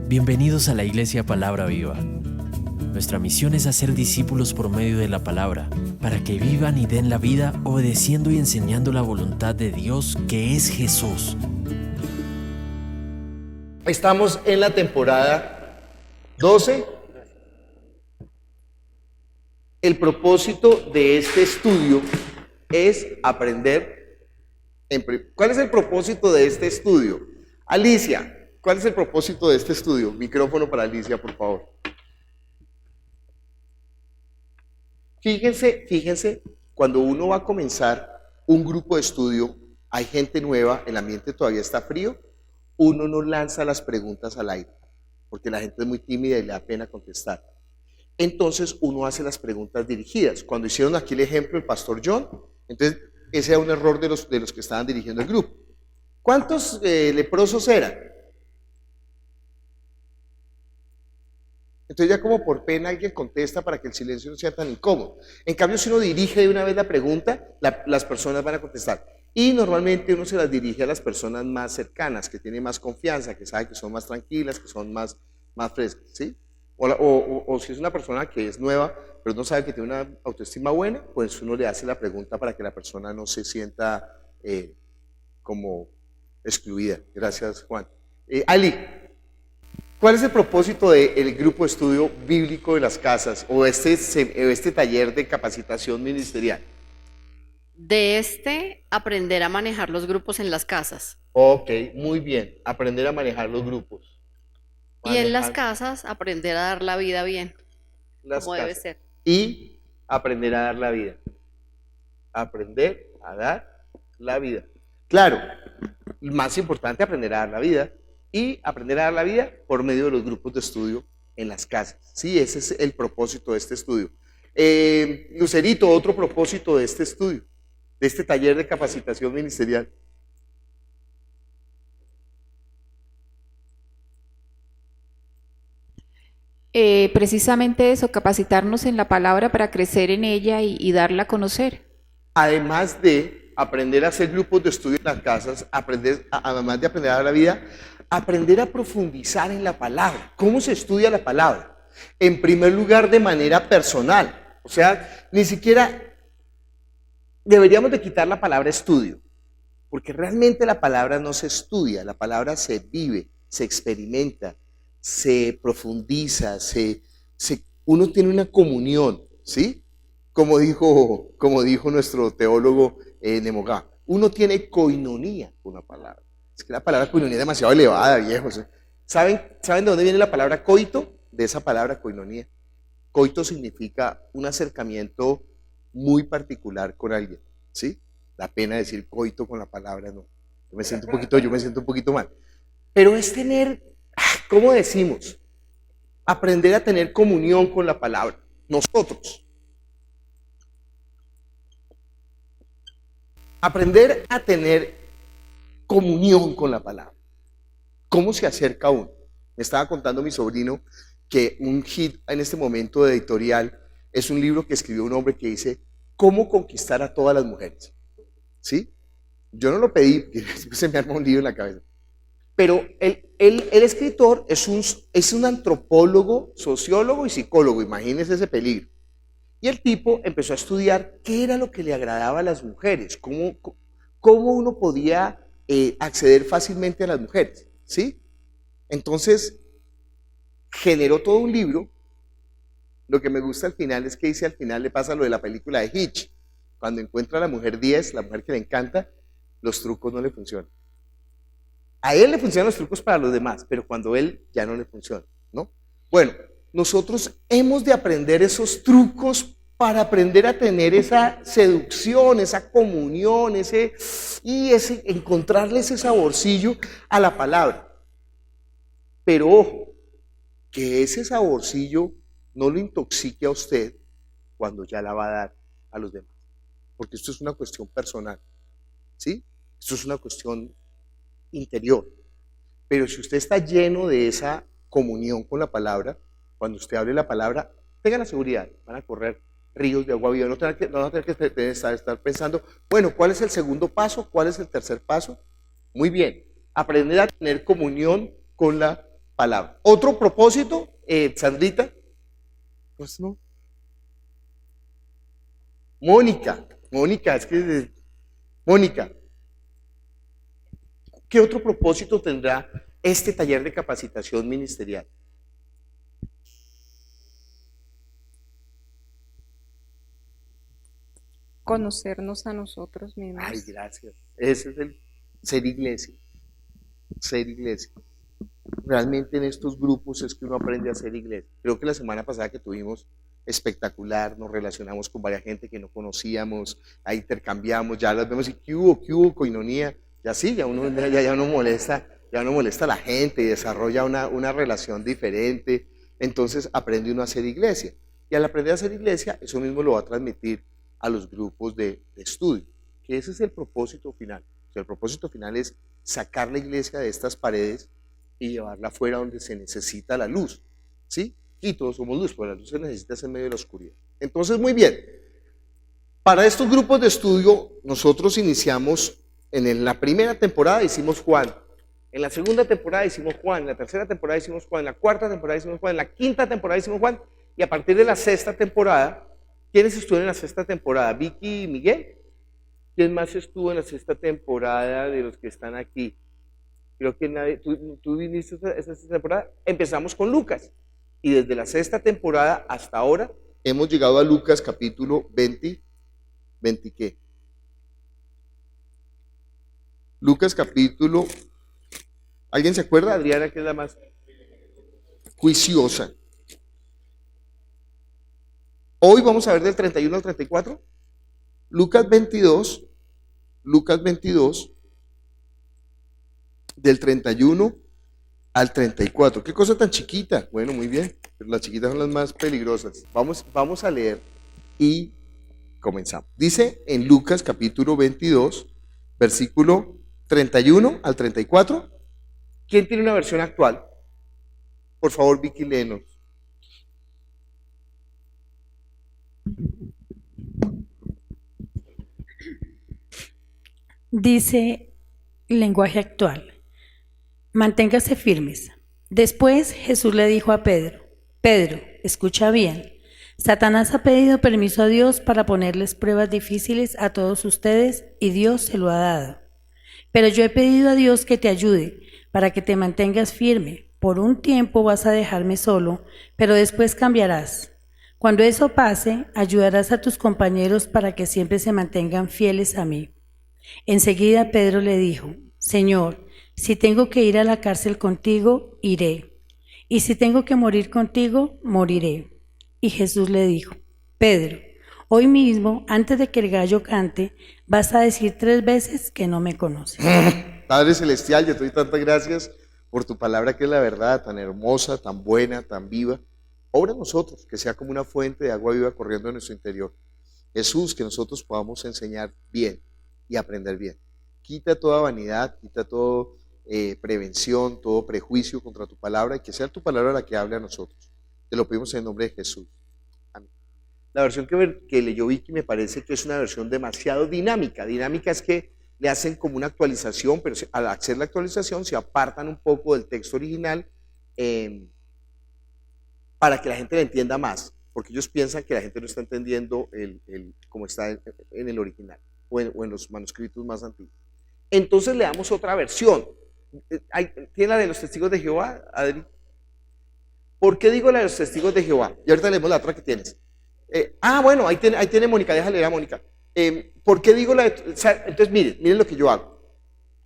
Bienvenidos a la Iglesia Palabra Viva. Nuestra misión es hacer discípulos por medio de la palabra, para que vivan y den la vida obedeciendo y enseñando la voluntad de Dios, que es Jesús. Estamos en la temporada 12. El propósito de este estudio es aprender. ¿Cuál es el propósito de este estudio? Alicia, ¿cuál es el propósito de este estudio? Micrófono para Alicia, por favor. Fíjense, cuando uno va a comenzar un grupo de estudio, hay gente nueva, el ambiente todavía está frío, uno no lanza las preguntas al aire, porque la gente es muy tímida y le da pena contestar. Entonces uno hace las preguntas dirigidas. Cuando hicieron aquí el ejemplo el pastor John, entonces ese era un error de los que estaban dirigiendo el grupo. ¿Cuántos leprosos eran? Entonces ya como por pena alguien contesta para que el silencio no sea tan incómodo. En cambio, si uno dirige de una vez la pregunta, las personas van a contestar. Y normalmente uno se las dirige a las personas más cercanas, que tienen más confianza, que saben que son más tranquilas, que son más frescas, ¿sí? O si es una persona que es nueva, pero no sabe que tiene una autoestima buena, pues uno le hace la pregunta para que la persona no se sienta como excluida. Gracias, Juan. Ali, ¿cuál es el propósito del grupo de estudio bíblico de las casas o este taller de capacitación ministerial? Aprender a manejar los grupos en las casas. Ok, muy bien. Aprender a manejar los grupos. Y en las casas, aprender a dar la vida bien, como debe ser. Y aprender a dar la vida. Aprender a dar la vida. Claro, más importante, aprender a dar la vida. Y aprender a dar la vida por medio de los grupos de estudio en las casas. Sí, ese es el propósito de este estudio. Lucerito, otro propósito de este estudio, de este taller de capacitación ministerial. Precisamente eso, capacitarnos en la palabra para crecer en ella y darla a conocer. Además de aprender a hacer grupos de estudio en las casas, además de aprender a dar la vida, aprender a profundizar en la palabra. ¿Cómo se estudia la palabra? En primer lugar, de manera personal. O sea, ni siquiera deberíamos de quitar la palabra estudio, porque realmente la palabra no se estudia, la palabra se vive, se experimenta, se profundiza, uno tiene una comunión, ¿sí? Como dijo nuestro teólogo Nemogá, uno tiene coinonía con la palabra. Es que la palabra coinonía es demasiado elevada, viejos. ¿Saben de dónde viene la palabra coito? De esa palabra coinonía. Coito significa un acercamiento muy particular con alguien, ¿sí? Da pena decir coito con la palabra, no. Yo me siento un poquito mal. Pero es tener, ¿cómo decimos? Aprender a tener comunión con la palabra. Nosotros. Aprender a tener comunión con la palabra. ¿Cómo se acerca uno? Me estaba contando mi sobrino que un hit en este momento de editorial es un libro que escribió un hombre que dice ¿Cómo conquistar a todas las mujeres? ¿Sí? Yo no lo pedí, se me armó un libro en la cabeza. Pero el escritor es un antropólogo, sociólogo y psicólogo, imagínense ese peligro. Y el tipo empezó a estudiar qué era lo que le agradaba a las mujeres, cómo uno podía acceder fácilmente a las mujeres, ¿sí? Entonces, generó todo un libro. Lo que me gusta al final es que dice, al final le pasa lo de la película de Hitch. Cuando encuentra a la mujer 10, la mujer que le encanta, los trucos no le funcionan. A él le funcionan los trucos para los demás, pero cuando él ya no le funciona, ¿no? Bueno, nosotros hemos de aprender esos trucos para aprender a tener esa seducción, esa comunión, encontrarle ese saborcillo a la palabra. Pero ojo, que ese saborcillo no lo intoxique a usted cuando ya la va a dar a los demás. Porque esto es una cuestión personal, ¿sí? Esto es una cuestión interior. Pero si usted está lleno de esa comunión con la palabra, cuando usted hable la palabra, tenga la seguridad, van a correr ríos de agua viva. No van a tener que estar pensando, bueno, ¿cuál es el segundo paso? ¿Cuál es el tercer paso? Muy bien, aprender a tener comunión con la palabra. ¿Otro propósito, Sandrita? Pues no. Mónica, Mónica, ¿qué otro propósito tendrá este taller de capacitación ministerial? Conocernos a nosotros mismos. Ay, gracias. Ese es el ser iglesia. Ser iglesia. Realmente en estos grupos es que uno aprende a ser iglesia. Creo que la semana pasada que tuvimos espectacular, nos relacionamos con varias gente que no conocíamos, ahí intercambiamos, ya las vemos y ¿qué hubo, coinonía? Ya sí, ya uno molesta a la gente y desarrolla una relación diferente. Entonces aprende uno a ser iglesia. Y al aprender a ser iglesia, eso mismo lo va a transmitir a los grupos de estudio, que ese es el propósito final. O sea, el propósito final es sacar la iglesia de estas paredes y llevarla afuera donde se necesita la luz, ¿sí? Y todos somos luz, pero la luz se necesita en medio de la oscuridad. Entonces, muy bien. Para estos grupos de estudio, nosotros iniciamos, en la primera temporada hicimos Juan, en la segunda temporada hicimos Juan, en la tercera temporada hicimos Juan, en la cuarta temporada hicimos Juan, en la quinta temporada hicimos Juan, y a partir de la sexta temporada, ¿quiénes estuvieron en la sexta temporada? ¿Vicky y Miguel? ¿Quién más estuvo en la sexta temporada de los que están aquí? Creo que nadie. ¿Tú viniste a esa sexta temporada? Empezamos con Lucas. Y desde la sexta temporada hasta ahora hemos llegado a Lucas capítulo 20 ¿qué? Lucas capítulo, ¿alguien se acuerda? Adriana, que es la más juiciosa. Hoy vamos a ver del 31 al 34. Lucas 22, del 31 al 34. ¿Qué cosa tan chiquita? Bueno, muy bien, pero las chiquitas son las más peligrosas. Vamos a leer y comenzamos. Dice en Lucas capítulo 22, versículo 31 al 34. ¿Quién tiene una versión actual? Por favor, Vicky, léenos. Dice lenguaje actual: manténgase firmes. Después Jesús le dijo a Pedro: Pedro, escucha bien. Satanás ha pedido permiso a Dios para ponerles pruebas difíciles a todos ustedes y Dios se lo ha dado. Pero yo he pedido a Dios que te ayude para que te mantengas firme. Por un tiempo vas a dejarme solo, pero después cambiarás. Cuando eso pase, ayudarás a tus compañeros para que siempre se mantengan fieles a mí. Enseguida Pedro le dijo: Señor, si tengo que ir a la cárcel contigo, iré. Y si tengo que morir contigo, moriré. Y Jesús le dijo: Pedro, hoy mismo, antes de que el gallo cante, vas a decir 3 veces que no me conoces. Padre Celestial, yo te doy tantas gracias por tu palabra que es la verdad, tan hermosa, tan buena, tan viva. Obra en nosotros, que sea como una fuente de agua viva corriendo en nuestro interior. Jesús, que nosotros podamos enseñar bien y aprender bien. Quita toda vanidad, quita toda prevención, todo prejuicio contra tu palabra y que sea tu palabra la que hable a nosotros. Te lo pedimos en el nombre de Jesús. Amén. La versión que leyó Vicky me parece que es una versión demasiado dinámica. Dinámica es que le hacen como una actualización, pero al hacer la actualización se apartan un poco del texto original para que la gente lo entienda más, porque ellos piensan que la gente no está entendiendo como está en el original o en los manuscritos más antiguos. Entonces le damos otra versión. ¿Tiene la de los testigos de Jehová, Adri? ¿Por qué digo la de los testigos de Jehová? Y ahorita leemos la otra que tienes. Bueno, ahí tiene Mónica, déjale leer a Mónica. ¿Por qué digo la de... Entonces miren lo que yo hago.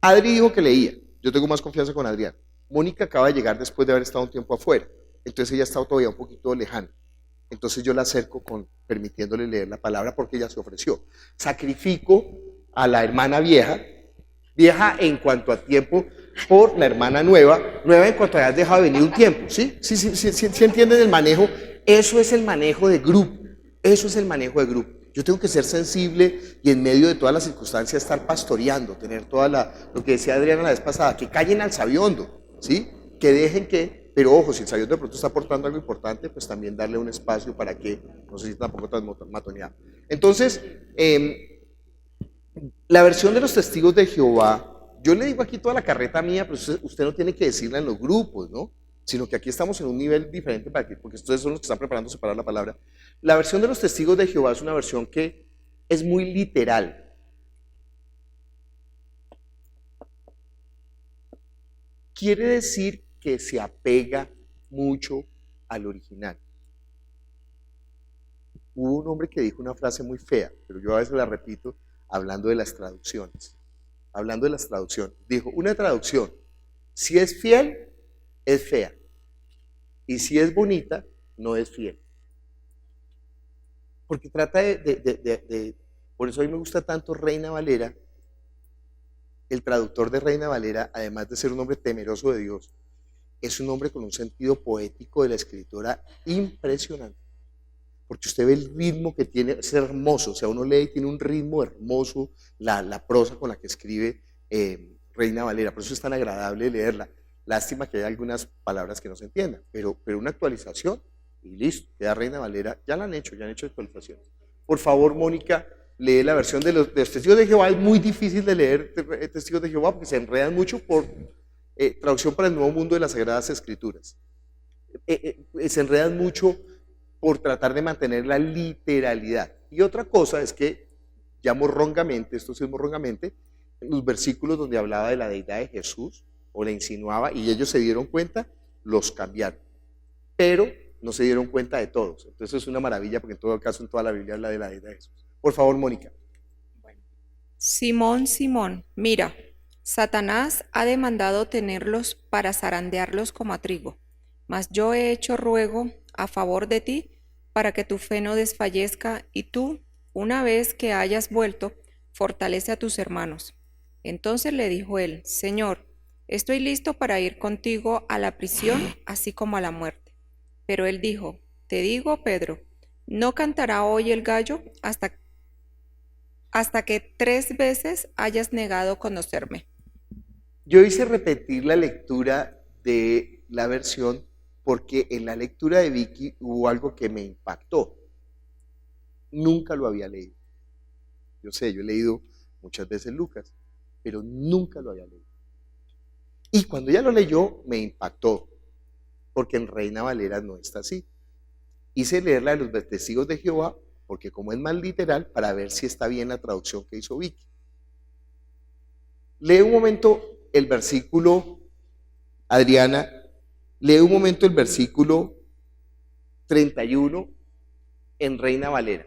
Adri dijo que leía, yo tengo más confianza con Adrián. Mónica acaba de llegar después de haber estado un tiempo afuera, entonces ella está todavía un poquito lejana. Entonces yo la acerco permitiéndole leer la palabra porque ella se ofreció. Sacrifico a la hermana vieja en cuanto a tiempo, por la hermana nueva en cuanto a hayas dejado de venir un tiempo, ¿sí? Sí entienden el manejo. Eso es el manejo de grupo, Yo tengo que ser sensible y en medio de todas las circunstancias estar pastoreando, tener lo que decía Adriana la vez pasada, que callen al sabiondo, ¿sí? Que dejen pero ojo, si el sabiondo de pronto está aportando algo importante, pues también darle un espacio para que no se sienta tampoco tan matoneado. Entonces, la versión de los testigos de Jehová, yo le digo aquí toda la carreta mía, pero usted no tiene que decirla en los grupos, ¿no? sino que aquí estamos en un nivel diferente porque ustedes son los que están preparándose para la palabra. La versión de los testigos de Jehová es una versión que es muy literal. Quiere decir que se apega mucho al original. Hubo un hombre que dijo una frase muy fea, pero yo a veces la repito hablando de las traducciones. Hablando de las traducciones. Dijo, una traducción, si es fiel, es fea. Y si es bonita, no es fiel. Porque trata por eso a mí me gusta tanto Reina Valera. El traductor de Reina Valera, además de ser un hombre temeroso de Dios, es un hombre con un sentido poético de la escritura impresionante. Porque usted ve el ritmo que tiene, es hermoso, o sea, uno lee y tiene un ritmo hermoso, la prosa con la que escribe Reina Valera, por eso es tan agradable leerla. Lástima que hay algunas palabras que no se entiendan, pero una actualización y listo, queda Reina Valera, ya han hecho actualizaciones. Por favor, Mónica, lee la versión de los Testigos de Jehová. Es muy difícil de leer Testigos de Jehová porque se enredan mucho por traducción para el Nuevo Mundo de las Sagradas Escrituras. Se enredan mucho por tratar de mantener la literalidad. Y otra cosa es que ya morrongamente, esto sí es morrongamente, los versículos donde hablaba de la deidad de Jesús o la insinuaba y ellos se dieron cuenta, los cambiaron. Pero no se dieron cuenta de todos. Entonces es una maravilla porque en todo caso en toda la Biblia habla de la deidad de Jesús. Por favor, Mónica. Simón, Simón, mira, Satanás ha demandado tenerlos para zarandearlos como a trigo, mas yo he hecho ruego a favor de ti para que tu fe no desfallezca y tú, una vez que hayas vuelto, fortalece a tus hermanos. Entonces le dijo él, Señor, estoy listo para ir contigo a la prisión, así como a la muerte. Pero él dijo, te digo, Pedro, no cantará hoy el gallo hasta que 3 veces hayas negado conocerme. Yo hice repetir la lectura de la versión porque en la lectura de Vicky hubo algo que me impactó. Nunca lo había leído. Yo sé, yo he leído muchas veces Lucas, pero nunca lo había leído. Y cuando ella lo leyó, me impactó, porque en Reina Valera no está así. Hice leerla de los Testigos de Jehová, porque como es más literal, para ver si está bien la traducción que hizo Vicky. Lee un momento el versículo, Adriana, lee un momento el versículo 31 en Reina Valera.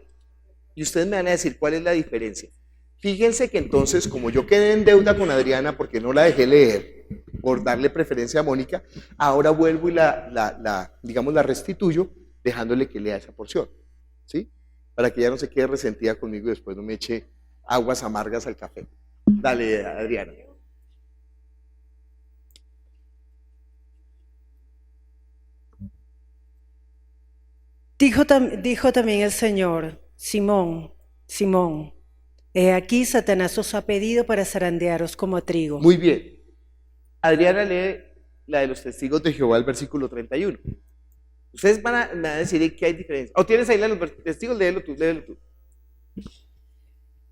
Y ustedes me van a decir cuál es la diferencia. Fíjense que entonces, como yo quedé en deuda con Adriana porque no la dejé leer, por darle preferencia a Mónica, ahora vuelvo y la restituyo, dejándole que lea esa porción, ¿sí? Para que ella no se quede resentida conmigo y después no me eche aguas amargas al café. Dale, Adriana. Dijo también el Señor, Simón, Simón, he aquí Satanás os ha pedido para zarandearos como a trigo. Muy bien. Adriana lee la de los Testigos de Jehová, el versículo 31. Ustedes van a decir que hay diferencia. ¿O tienes ahí la de los testigos? Léelo tú.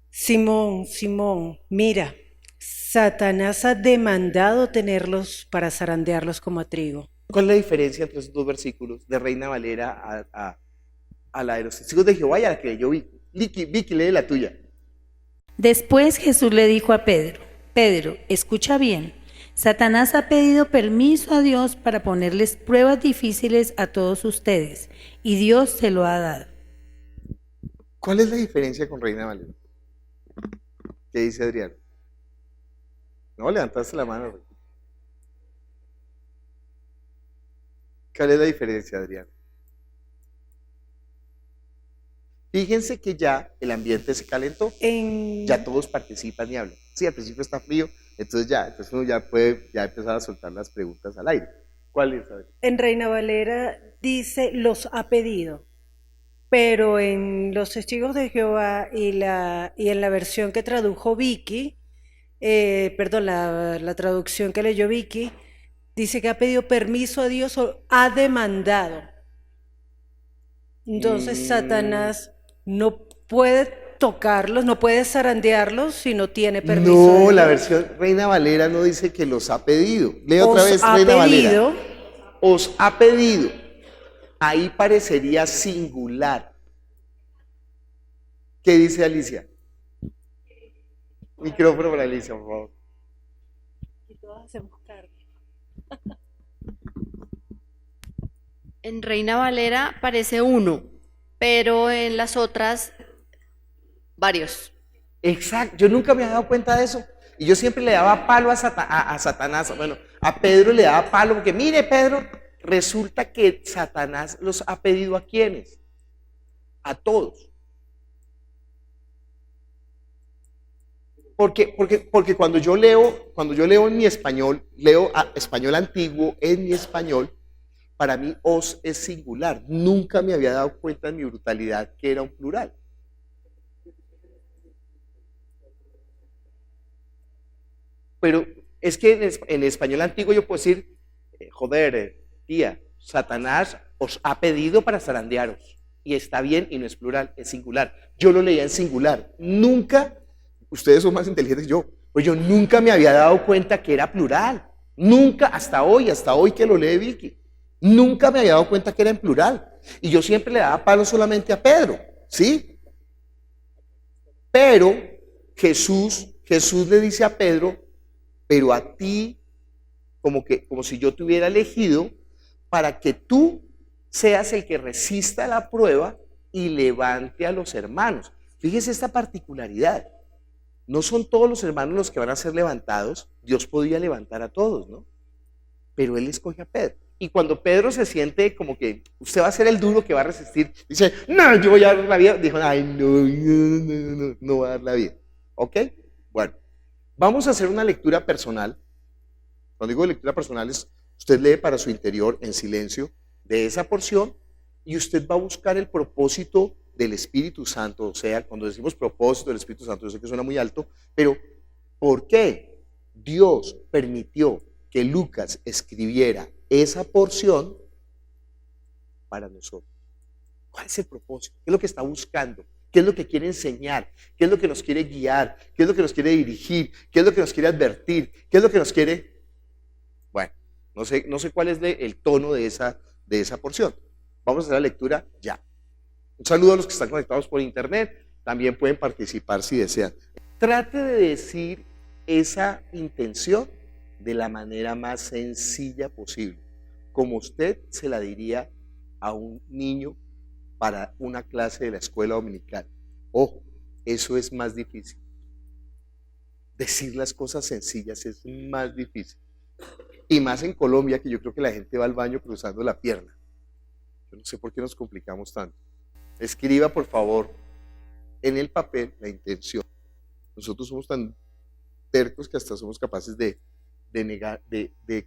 Simón, Simón, mira, Satanás ha demandado tenerlos para zarandearlos como a trigo. ¿Cuál es la diferencia entre esos dos versículos de Reina Valera a la de los Testigos de Jehová y a la que leyó Vicky? Vicky, lee la tuya. Después Jesús le dijo a Pedro, Pedro, escucha bien, Satanás ha pedido permiso a Dios para ponerles pruebas difíciles a todos ustedes, y Dios se lo ha dado. ¿Cuál es la diferencia con Reina Valera? ¿Qué dice Adrián? No, levantaste la mano. ¿Cuál es la diferencia, Adrián? Fíjense que ya el ambiente se calentó, ya todos participan y hablan. Sí, al principio está frío, entonces uno ya puede empezar a soltar las preguntas al aire. ¿Cuál es, Adrián? En Reina Valera dice los ha pedido, pero en los Testigos de Jehová y en la versión que tradujo Vicky, la traducción que leyó Vicky, dice que ha pedido permiso a Dios o ha demandado. Entonces Satanás no puede tocarlos, no puede zarandearlos si no tiene permiso. No, la versión Reina Valera no dice que los ha pedido. Lee otra vez Reina Valera. os ha pedido. Ahí parecería singular. ¿Qué dice Alicia? Micrófono para Alicia, por favor. Y todos hacemos carne. En Reina Valera parece uno, pero en las otras varios. Exacto, yo nunca me había dado cuenta de eso. Y yo siempre le daba palo a Satanás. Bueno, a Pedro le daba palo, porque mire, Pedro, resulta que Satanás los ha pedido ¿a quiénes? A todos. Porque cuando yo leo en mi español, leo español antiguo en mi español, para mí os es singular. Nunca me había dado cuenta en mi brutalidad que era un plural. Pero es que en español antiguo yo puedo decir, joder, tía, Satanás os ha pedido para zarandearos. Y está bien y no es plural, es singular. Yo lo leía en singular. Nunca, ustedes son más inteligentes que yo, pues yo nunca me había dado cuenta que era plural. Nunca, hasta hoy que lo lee Vicky, nunca me había dado cuenta que era en plural. Y yo siempre le daba palo solamente a Pedro, ¿sí? Pero Jesús le dice a Pedro, pero a ti, como si yo te hubiera elegido para que tú seas el que resista la prueba y levante a los hermanos. Fíjese esta particularidad. No son todos los hermanos los que van a ser levantados. Dios podía levantar a todos, ¿no? Pero Él escoge a Pedro. Y cuando Pedro se siente como que usted va a ser el duro que va a resistir, dice, no, yo voy a dar la vida. Dijo, ay, no voy a dar la vida. ¿Ok? Bueno, vamos a hacer una lectura personal. Cuando digo lectura personal es, usted lee para su interior en silencio de esa porción y usted va a buscar el propósito del Espíritu Santo. O sea, cuando decimos propósito del Espíritu Santo, yo sé que suena muy alto, pero ¿por qué Dios permitió que Lucas escribiera esa porción para nosotros? ¿Cuál es el propósito? ¿Qué es lo que está buscando? ¿Qué es lo que quiere enseñar? ¿Qué es lo que nos quiere guiar? ¿Qué es lo que nos quiere dirigir? ¿Qué es lo que nos quiere advertir? ¿Qué es lo que nos quiere? Bueno, no sé cuál es el tono de esa porción. Vamos a hacer la lectura ya. Un saludo a los que están conectados por internet. También pueden participar si desean. Trate de decir esa intención de la manera más sencilla posible, como usted se la diría a un niño para una clase de la escuela dominical. Ojo, eso es más difícil. Decir las cosas sencillas es más difícil. Y más en Colombia, que yo creo que la gente va al baño cruzando la pierna. Yo no sé por qué nos complicamos tanto. Escriba, por favor, en el papel la intención. Nosotros somos tan tercos que hasta somos capaces de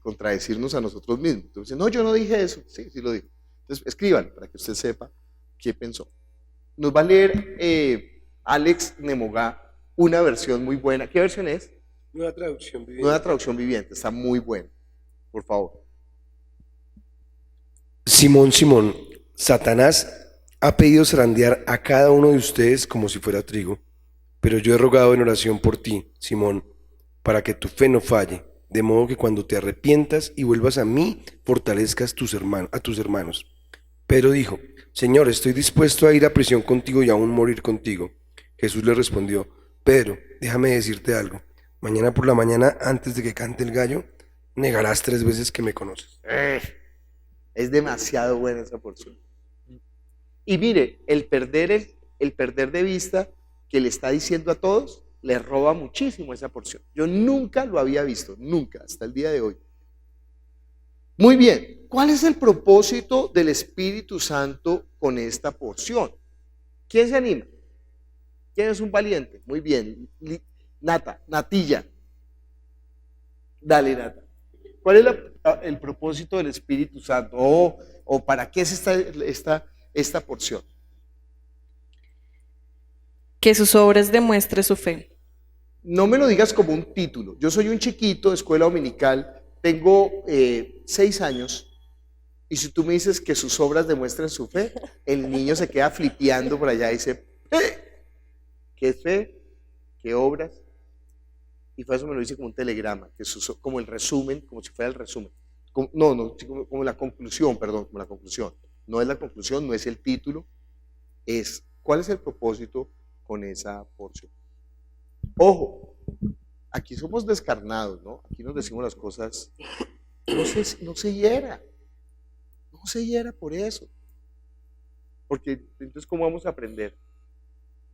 contradecirnos a nosotros mismos. Entonces, no, yo no dije eso. Sí, sí lo dijo. Entonces, escriban para que usted sepa qué pensó. Nos va a leer Alex Nemogá una versión muy buena. ¿Qué versión es? Nueva traducción viviente. Nueva traducción viviente. Está muy buena. Por favor. Simón, Satanás ha pedido zarandear a cada uno de ustedes como si fuera trigo, pero yo he rogado en oración por ti, Simón, para que tu fe no falle, de modo que cuando te arrepientas y vuelvas a mí, fortalezcas a tus hermanos. Pedro dijo, Señor, estoy dispuesto a ir a prisión contigo y aún morir contigo. Jesús le respondió, Pedro, déjame decirte algo. Mañana por la mañana, antes de que cante el gallo, negarás 3 veces que me conoces. Es demasiado buena esa porción. Y mire, el perder de vista que le está diciendo a todos, le roba muchísimo esa porción. Yo nunca lo había visto, nunca, hasta el día de hoy. Muy bien, ¿cuál es el propósito del Espíritu Santo con esta porción? ¿Quién se anima? ¿Quién es un valiente? Muy bien, Natilla. Dale, Nata. ¿Cuál es el propósito del Espíritu Santo? ¿O para qué es esta porción? Que sus obras demuestren su fe. No me lo digas como un título. Yo soy un chiquito de escuela dominical, tengo 6 años, y si tú me dices que sus obras demuestren su fe, el niño se queda flipeando por allá y dice, ¿qué fe? ¿Qué obras? Y por eso me lo dice como un telegrama, como el resumen, como si fuera el resumen. No, sí, como la conclusión, perdón, como la conclusión. No es la conclusión, no es el título, es cuál es el propósito con esa porción. Ojo, aquí somos descarnados, ¿no? Aquí nos decimos las cosas, no se hiera por eso. Porque entonces, ¿cómo vamos a aprender?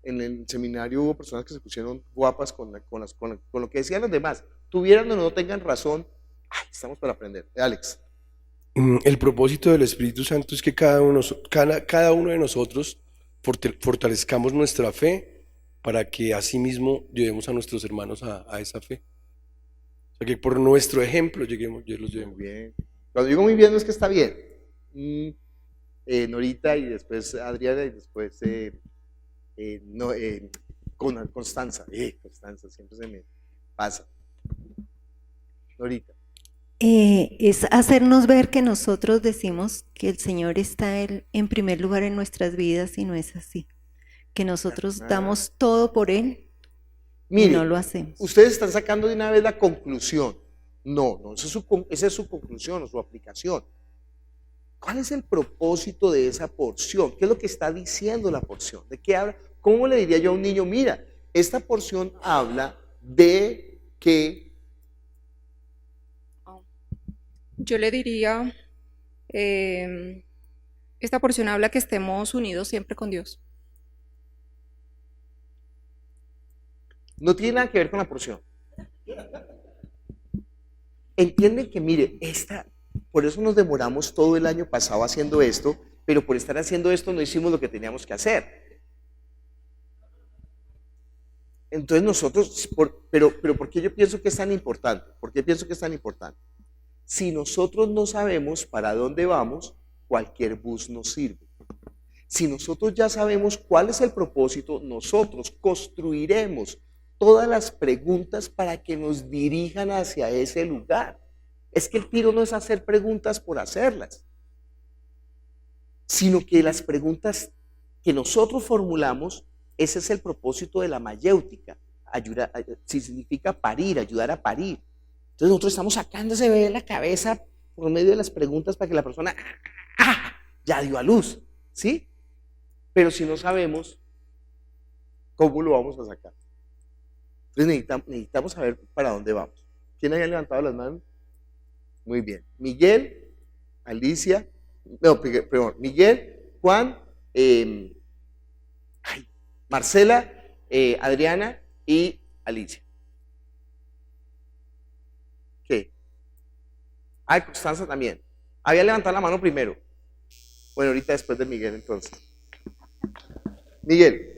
En el seminario hubo personas que se pusieron guapas con lo que decían los demás. Tuvieran o no tengan razón, estamos para aprender. Alex. El propósito del Espíritu Santo es que cada uno de nosotros fortalezcamos nuestra fe para que asimismo llevemos a nuestros hermanos a esa fe. O sea, que por nuestro ejemplo los llevemos. Muy bien. Cuando digo muy bien no es que está bien. Norita y después Adriana y después Constanza. Constanza, siempre se me pasa. Norita. Es hacernos ver que nosotros decimos que el Señor está en primer lugar en nuestras vidas y no es así. Que nosotros damos todo por Él y Mire, no lo hacemos. ustedes están sacando de una vez la conclusión. No, esa es su conclusión o su aplicación. ¿Cuál es el propósito de esa porción? ¿Qué es lo que está diciendo la porción? ¿De qué habla? ¿Cómo le diría yo a un niño, mira, esta porción habla de que... Yo le diría, esta porción habla que estemos unidos siempre con Dios. No tiene nada que ver con la porción. Entienden que, mire, por eso nos demoramos todo el año pasado haciendo esto, pero por estar haciendo esto no hicimos lo que teníamos que hacer. Entonces nosotros, pero ¿por qué yo pienso que es tan importante? ¿Por qué pienso que es tan importante? Si nosotros no sabemos para dónde vamos, cualquier bus nos sirve. Si nosotros ya sabemos cuál es el propósito, nosotros construiremos todas las preguntas para que nos dirijan hacia ese lugar. Es que el tiro no es hacer preguntas por hacerlas, sino que las preguntas que nosotros formulamos, ese es el propósito de la mayéutica. Significa parir, ayudar a parir. Entonces nosotros estamos sacándose de la cabeza por medio de las preguntas para que la persona ya dio a luz, ¿sí? Pero si no sabemos, ¿cómo lo vamos a sacar? Entonces necesitamos saber para dónde vamos. ¿Quién había levantado las manos? Muy bien. Miguel, Alicia, perdón, Miguel, Juan, Marcela, Adriana y Alicia. ¿Qué? Constanza también. Había levantado la mano primero. Bueno, ahorita después de Miguel entonces. Miguel.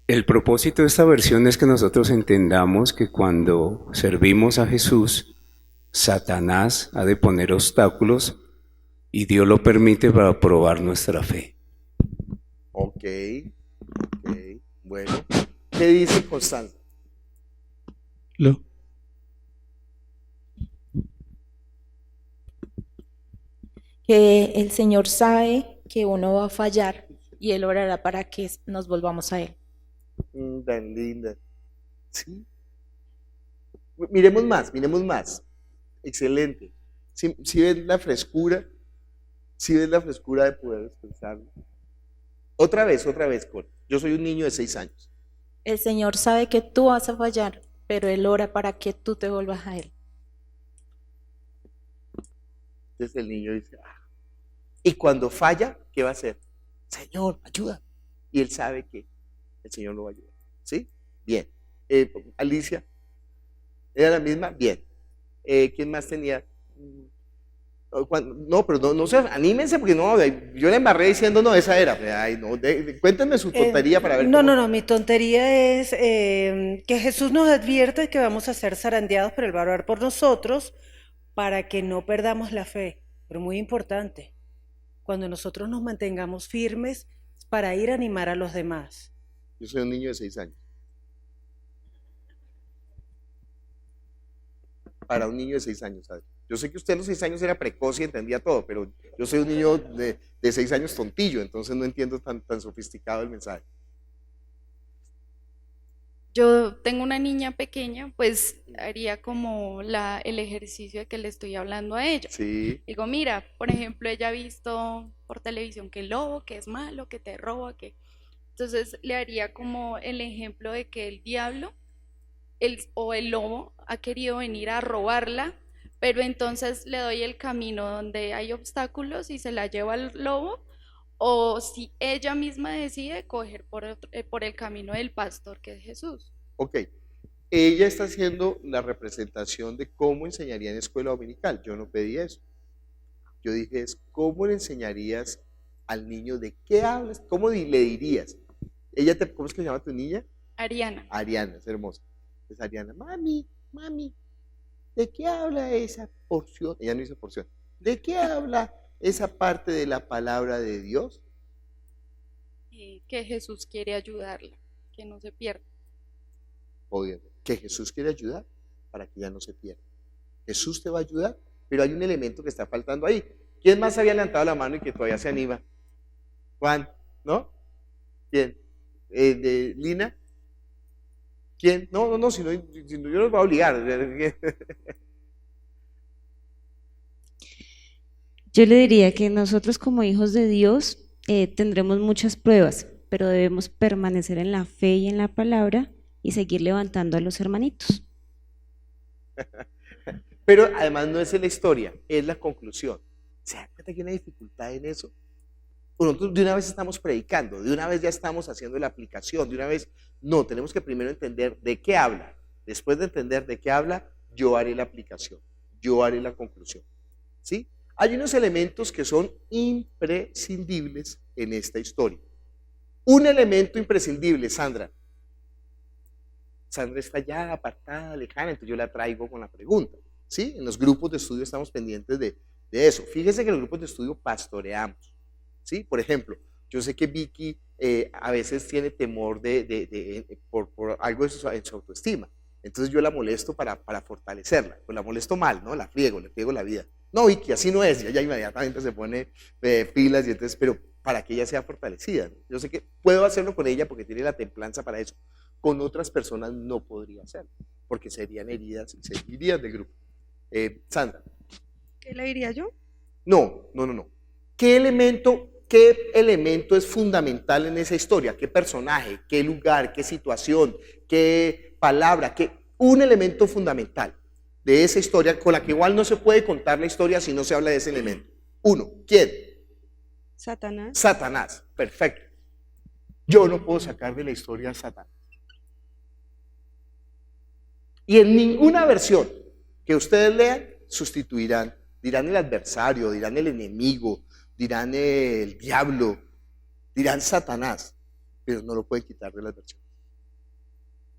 El propósito de esta versión es que nosotros entendamos que cuando servimos a Jesús, Satanás ha de poner obstáculos y Dios lo permite para probar nuestra fe. Ok, bueno. ¿Qué dice Constanza? Que el Señor sabe que uno va a fallar y Él orará para que nos volvamos a Él. Tan linda. Sí. Miremos más. Excelente. Si ven la frescura, de poder expresarlo. Otra vez, Cor. Yo soy un niño de 6 años. El Señor sabe que tú vas a fallar, pero Él ora para que tú te vuelvas a Él. Entonces el niño dice, y cuando falla, ¿qué va a hacer? Señor, ayuda. Y él sabe que el Señor lo va a ayudar. ¿Sí? Bien. Alicia, ¿era la misma? Bien. ¿Quién más tenía? No, pero no sé, anímense porque no, yo le embarré diciendo no, esa era. Ay, no, cuéntenme su tontería para ver. No, mi tontería es que Jesús nos advierte que vamos a ser zarandeados, pero Él va a orar por nosotros para que no perdamos la fe. Pero muy importante, cuando nosotros nos mantengamos firmes para ir a animar a los demás. Yo soy un niño de 6 años. Para un niño de 6 años, ¿sabes? Yo sé que usted a los 6 años era precoz y entendía todo, pero yo soy un niño de 6 años tontillo, entonces no entiendo tan sofisticado el mensaje. yo tengo una niña pequeña, pues haría como el ejercicio de que le estoy hablando a ella. Sí. Digo, mira, por ejemplo, ella ha visto por televisión que el lobo, que es malo, que te roba, que... Entonces le haría como el ejemplo de que el diablo o el lobo ha querido venir a robarla, pero entonces le doy el camino donde hay obstáculos y se la lleva al lobo, o si ella misma decide coger por el camino del pastor, que es Jesús. Ok. Ella está haciendo la representación de cómo enseñaría en escuela dominical. Yo no pedí eso. Yo dije, ¿cómo le enseñarías al niño de qué hablas? ¿Cómo le dirías? ¿Cómo es que se llama tu niña? Ariana. Ariana, es hermosa. Es Ariana, mami, ¿de qué habla esa porción? Ella no dice porción. ¿De qué habla esa parte de la palabra de Dios? Que Jesús quiere ayudarla, que no se pierda. Obviamente, que Jesús quiere ayudar para que ella no se pierda. Jesús te va a ayudar, pero hay un elemento que está faltando ahí. ¿Quién más había levantado la mano y que todavía se anima? Juan, ¿no? ¿Quién? ¿De Lina? ¿Quién? No, si no yo los voy a obligar. Yo le diría que nosotros como hijos de Dios tendremos muchas pruebas, pero debemos permanecer en la fe y en la palabra y seguir levantando a los hermanitos. Pero además no es la historia, es la conclusión. ¿Se da cuenta que hay una dificultad en eso? Nosotros de una vez estamos predicando, de una vez ya estamos haciendo la aplicación, de una vez, no, tenemos que primero entender de qué habla. Después de entender de qué habla, yo haré la aplicación, yo haré la conclusión. ¿Sí? Hay unos elementos que son imprescindibles en esta historia. Un elemento imprescindible, Sandra. Sandra está ya apartada, lejana, entonces yo la traigo con la pregunta. ¿Sí? En los grupos de estudio estamos pendientes de eso. Fíjese que en los grupos de estudio pastoreamos. ¿Sí? Por ejemplo, yo sé que Vicky a veces tiene temor por algo en su autoestima. Entonces yo la molesto para fortalecerla. Pues la molesto mal, ¿no? Le friego la vida. No, Vicky, así no es. Ella inmediatamente se pone pilas y entonces, pero para que ella sea fortalecida, ¿no? Yo sé que puedo hacerlo con ella porque tiene la templanza para eso. Con otras personas no podría hacerlo, porque serían heridas y seguirían del grupo. Sandra. ¿Qué le diría yo? No. ¿Qué elemento es fundamental en esa historia? ¿Qué personaje? ¿Qué lugar? ¿Qué situación? ¿Qué palabra? Un elemento fundamental de esa historia con la que igual no se puede contar la historia si no se habla de ese elemento. Uno, ¿quién? Satanás. Satanás, perfecto. Yo no puedo sacar de la historia a Satanás. Y en ninguna versión que ustedes lean, dirán el adversario, dirán el enemigo, dirán el diablo, dirán Satanás, pero no lo pueden quitar de las versiones.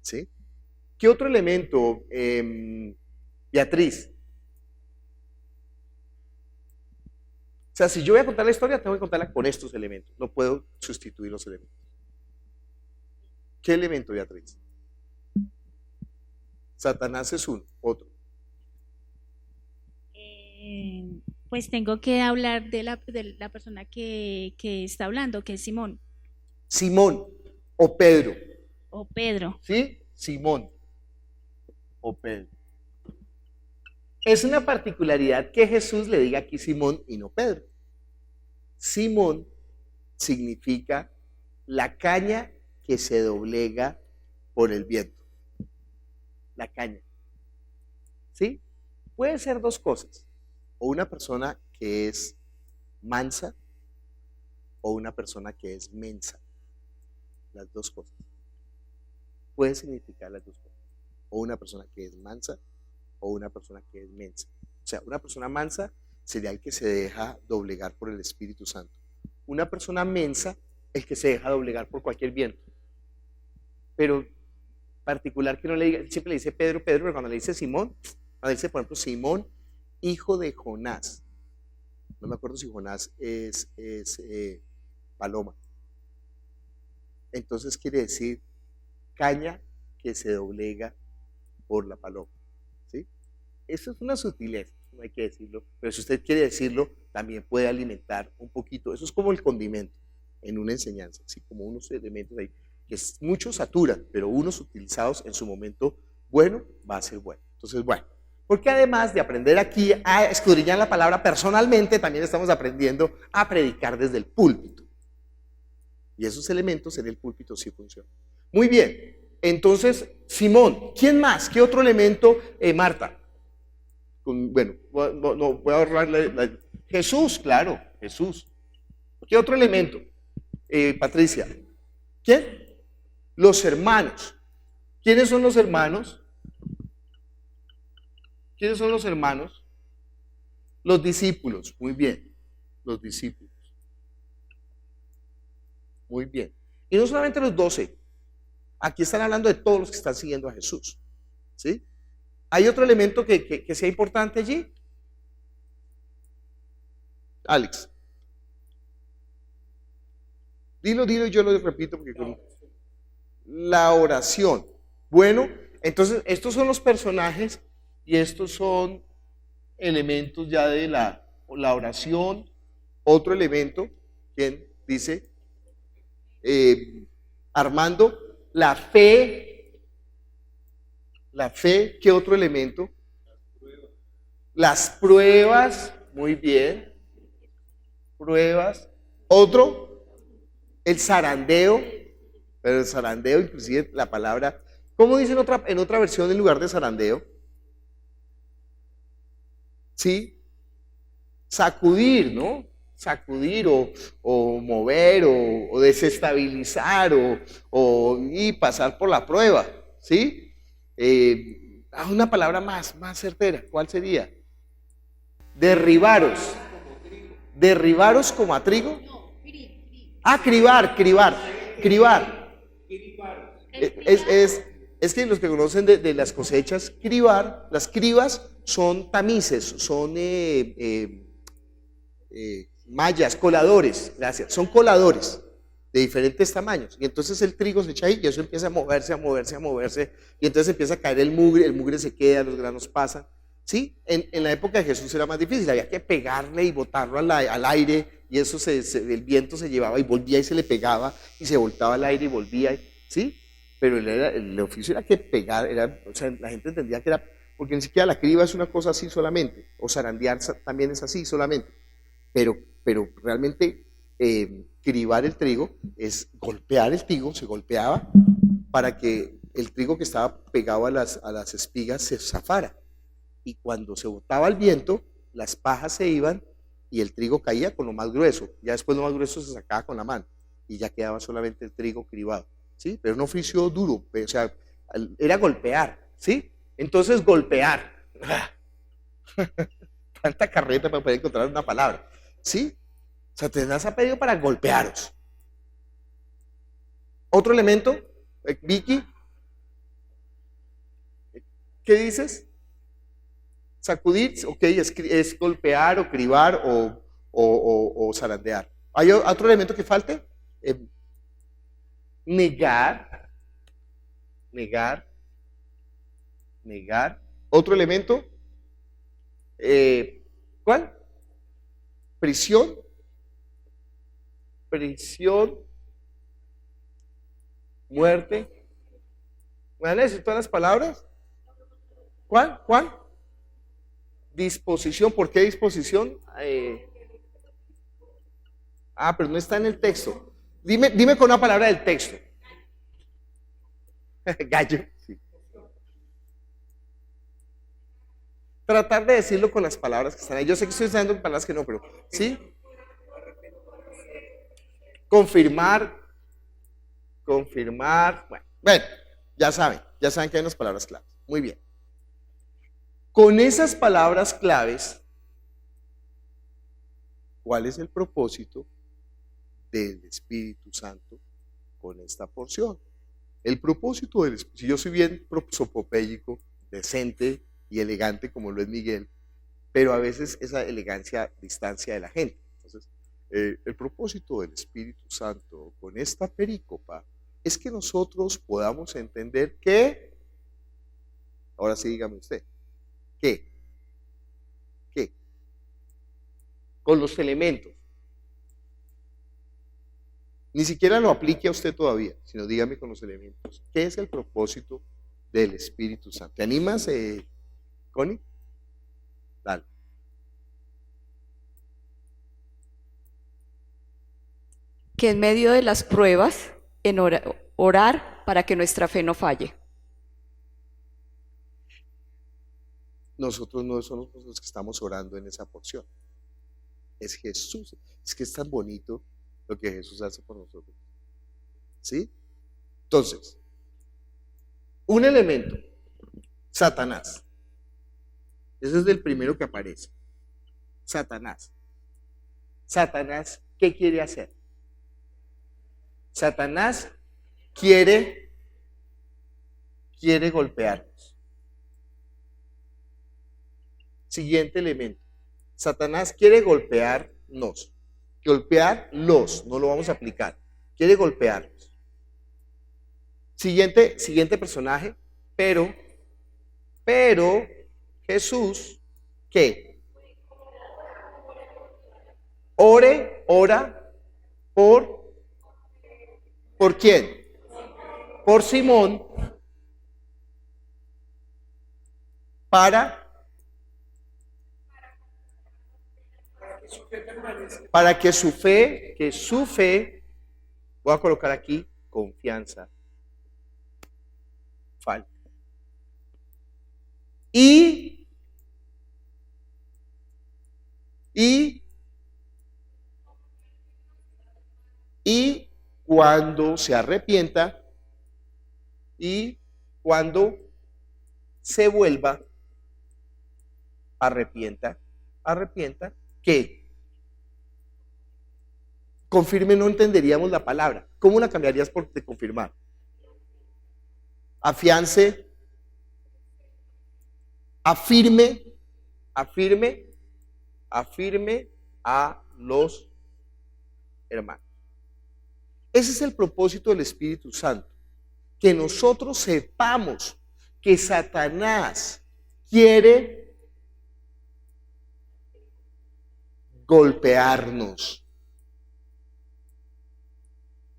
¿Sí? ¿Qué otro elemento, Beatriz? O sea, si yo voy a contar la historia, tengo que contarla con estos elementos. No puedo sustituir los elementos. ¿Qué elemento, Beatriz? Satanás es uno, otro. Pues tengo que hablar de la persona que está hablando, que es Simón. Simón o Pedro. O Pedro. ¿Sí? Simón o Pedro. Es una particularidad que Jesús le diga aquí Simón y no Pedro. Simón significa la caña que se doblega por el viento. La caña. ¿Sí? Puede ser dos cosas. O una persona que es mansa o una persona que es mensa. Las dos cosas. Puede significar las dos cosas. O una persona que es mansa o una persona que es mensa. O sea, una persona mansa sería el que se deja doblegar por el Espíritu Santo. Una persona mensa, el que se deja doblegar por cualquier viento. Pero particular que no le diga, siempre le dice Pedro, pero cuando le dice Simón, cuando le dice, por ejemplo, Simón, hijo de Jonás. No me acuerdo si Jonás es paloma. Entonces quiere decir caña que se doblega por la paloma. ¿Sí? Eso es una sutileza, no hay que decirlo, pero si usted quiere decirlo, también puede alimentar un poquito. Eso es como el condimento en una enseñanza, así como unos elementos ahí. muchos saturan, pero unos utilizados en su momento bueno, va a ser bueno. Entonces, bueno, porque además de aprender aquí a escudriñar la palabra personalmente, también estamos aprendiendo a predicar desde el púlpito. Y esos elementos en el púlpito sí funcionan. Muy bien, entonces, Simón, ¿quién más? ¿Qué otro elemento? Marta. Bueno, no, voy a ahorrarle Jesús, claro, Jesús. ¿Qué otro elemento? Patricia. ¿Quién? Los hermanos. ¿Quiénes son los hermanos? ¿Quiénes son los hermanos? Los discípulos, muy bien, los discípulos. Muy bien. Y no solamente los 12, aquí están hablando de todos los que están siguiendo a Jesús. ¿Sí? ¿Hay otro elemento que sea importante allí? Alex. Dilo y yo lo repito porque la oración. Bueno, entonces estos son los personajes y estos son elementos ya de la oración. Otro elemento, ¿quién dice? Armando, la fe. La fe, ¿qué otro elemento? Las pruebas, muy bien. Pruebas. Otro, el zarandeo. Pero el zarandeo, inclusive la palabra, ¿cómo dice en otra versión en lugar de zarandeo? ¿Sí? Sacudir, ¿no? Sacudir o mover o desestabilizar y pasar por la prueba, ¿sí? Una palabra más certera, ¿cuál sería? Derribaros. ¿Derribaros como a trigo? Ah, cribar. Es que los que conocen de las cosechas, cribar, las cribas son tamices, son mallas, coladores, gracias, son coladores de diferentes tamaños. Y entonces el trigo se echa ahí y eso empieza a moverse, y entonces empieza a caer el mugre se queda, los granos pasan. ¿Sí? En la época de Jesús era más difícil, había que pegarle y botarlo al aire, y eso el viento se llevaba y volvía y se le pegaba, y se voltaba al aire y volvía, ¿sí? Pero el oficio era que pegar, o sea, la gente entendía que era, porque ni siquiera la criba es una cosa así solamente, o zarandear también es así solamente, pero realmente cribar el trigo es golpear el trigo, se golpeaba para que el trigo que estaba pegado a las espigas se zafara. Y cuando se botaba el viento, las pajas se iban y el trigo caía con lo más grueso. Ya después lo más grueso se sacaba con la mano y ya quedaba solamente el trigo cribado. ¿Sí? Pero un oficio duro, o sea, era golpear. ¿Sí? Entonces, golpear. Tanta carreta para poder encontrar una palabra. ¿Sí? Satanás ha pedido para golpearos. Otro elemento, Vicky. ¿Qué dices? Sacudir, ok, es golpear o cribar o zarandear. ¿Hay otro elemento que falte? Negar. Otro elemento. ¿Cuál? Prisión. Muerte. ¿Van a decir todas las palabras? ¿Cuál? Disposición. ¿Por qué disposición? Pero no está en el texto. Dime con una palabra del texto. Gallo. Sí. Tratar de decirlo con las palabras que están ahí. Yo sé que estoy usando palabras que no, pero ¿sí? Confirmar. Bueno, ya saben que hay unas palabras claves. Muy bien. Con esas palabras claves, ¿cuál es el propósito del Espíritu Santo con esta porción? El propósito del Espíritu, si yo soy bien prosopopéyico, decente y elegante como lo es Miguel, pero a veces esa elegancia distancia de la gente. Entonces, el propósito del Espíritu Santo con esta perícopa es que nosotros podamos entender que, ahora sí dígame usted, ¿qué? Con los elementos. Ni siquiera lo aplique a usted todavía, sino dígame con los elementos. ¿Qué es el propósito del Espíritu Santo? ¿Te animas, Connie? Dale. Que en medio de las pruebas, en orar para que nuestra fe no falle. Nosotros no somos los que estamos orando en esa porción. Es Jesús. Es que es tan bonito lo que Jesús hace por nosotros. ¿Sí? Entonces, un elemento, Satanás. Ese es el primero que aparece. Satanás. Satanás, ¿qué quiere hacer? Satanás quiere golpearnos. Siguiente elemento. Satanás quiere golpearnos. Golpearlos, no lo vamos a aplicar. Quiere golpearnos. Siguiente personaje, pero Jesús, ¿qué? Ora ¿por quién? Por Simón, para que su fe, voy a colocar aquí, confianza, falta. Y cuando se arrepienta y cuando se vuelva, arrepienta, ¿qué? Confirme, no entenderíamos la palabra. ¿Cómo la cambiarías por de confirmar? Afiance, afirme a los hermanos. Ese es el propósito del Espíritu Santo, que nosotros sepamos que Satanás quiere golpearnos,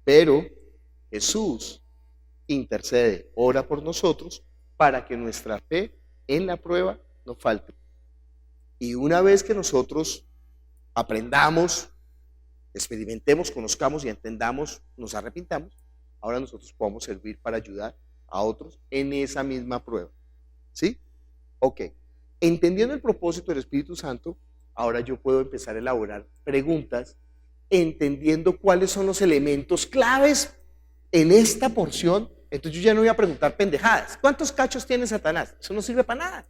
pero Jesús intercede, ora por nosotros para que nuestra fe en la prueba no falte. Y una vez que nosotros aprendamos, experimentemos, conozcamos y entendamos, nos arrepintamos, ahora nosotros podemos servir para ayudar a otros en esa misma prueba. ¿Sí? Ok. Entendiendo el propósito del Espíritu Santo, ahora yo puedo empezar a elaborar preguntas, entendiendo cuáles son los elementos claves en esta porción. Entonces yo ya no voy a preguntar pendejadas. ¿Cuántos cachos tiene Satanás? Eso no sirve para nada.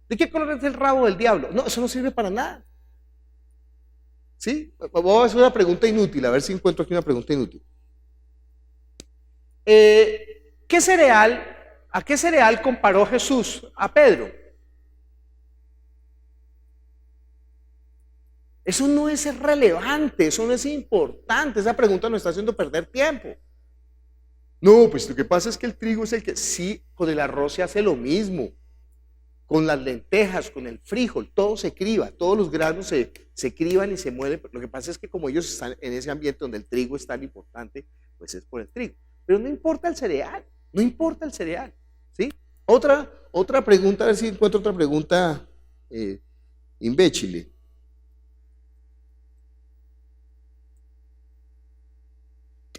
¿De qué color es el rabo del diablo? No, eso no sirve para nada. ¿Sí? Voy a hacer una pregunta inútil, a ver si encuentro aquí una pregunta inútil. ¿A qué cereal comparó Jesús a Pedro? Eso no es relevante, eso no es importante. Esa pregunta nos está haciendo perder tiempo. No, pues lo que pasa es que el trigo es el que, sí, con el arroz se hace lo mismo. Con las lentejas, con el frijol, todo se criba, todos los granos se criban y se muelen. Lo que pasa es que como ellos están en ese ambiente donde el trigo es tan importante, pues es por el trigo. Pero no importa el cereal, no importa el cereal, ¿sí? Otra pregunta, a ver si encuentro otra pregunta imbécile.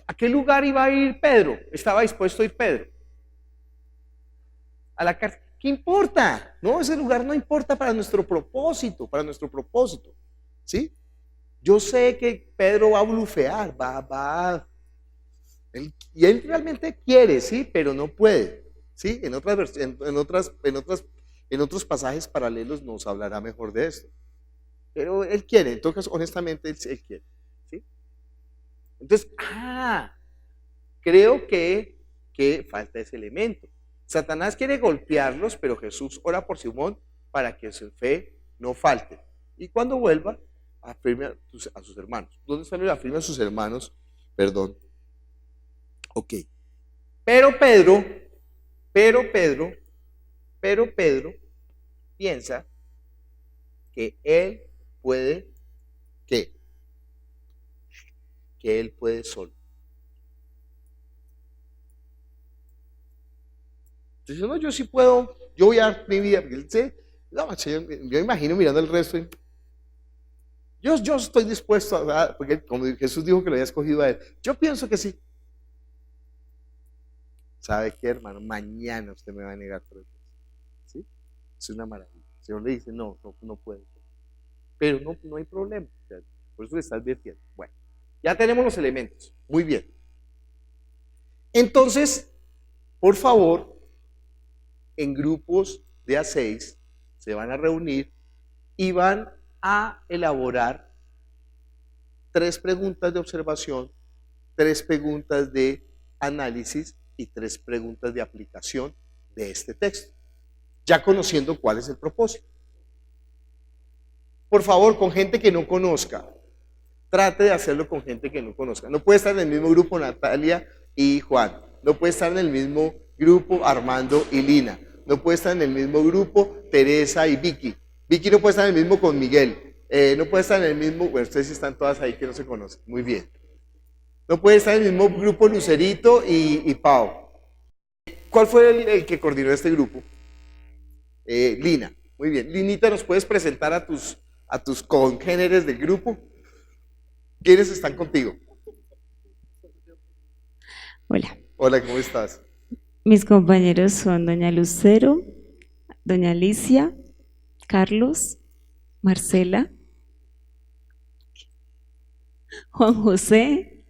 ¿A qué lugar iba a ir Pedro? ¿Estaba dispuesto a ir Pedro? A la cárcel. ¿Qué importa? No, ese lugar no importa para nuestro propósito, ¿sí? Yo sé que Pedro va a blufear, y él realmente quiere, sí, pero no puede, ¿sí? En otros pasajes paralelos nos hablará mejor de esto. Pero él quiere, entonces honestamente él quiere, ¿sí? Entonces, creo que falta ese elemento. Satanás quiere golpearlos, pero Jesús ora por Simón para que su fe no falte. Y cuando vuelva, afirme a sus hermanos. ¿Dónde está el afirme a sus hermanos? Perdón. Ok. Pero Pedro piensa que él puede, ¿qué? que él puede solo. Entonces, no, yo sí puedo, yo voy a dar mi vida, porque él dice, no, yo imagino mirando el resto, yo estoy dispuesto a, porque como Jesús dijo que lo había escogido a él, yo pienso que sí. ¿Sabe qué, hermano? Mañana usted me va a negar 3 veces. ¿Sí? Es una maravilla. El Señor le dice, no puede. Pero no hay problema. Por eso le está advirtiendo. Bueno, ya tenemos los elementos. Muy bien. Entonces, por favor, en grupos de A6 se van a reunir y van a elaborar 3 preguntas de observación, 3 preguntas de análisis y 3 preguntas de aplicación de este texto, ya conociendo cuál es el propósito. Por favor, con gente que no conozca, trate de hacerlo con gente que no conozca. No puede estar en el mismo grupo Natalia y Juan, no puede estar en el mismo grupo Armando y Lina, no puede estar en el mismo grupo Teresa y Vicky. Vicky no puede estar en el mismo con Miguel, no puede estar en el mismo, bueno, ustedes están todas ahí que no se conocen, muy bien. No puede estar en el mismo grupo Lucerito y Pau. ¿Cuál fue el que coordinó este grupo? Lina, muy bien. Linita, ¿nos puedes presentar a tus congéneres del grupo? ¿Quiénes están contigo? Hola. Hola, ¿cómo estás? Mis compañeros son doña Lucero, doña Alicia, Carlos, Marcela, Juan José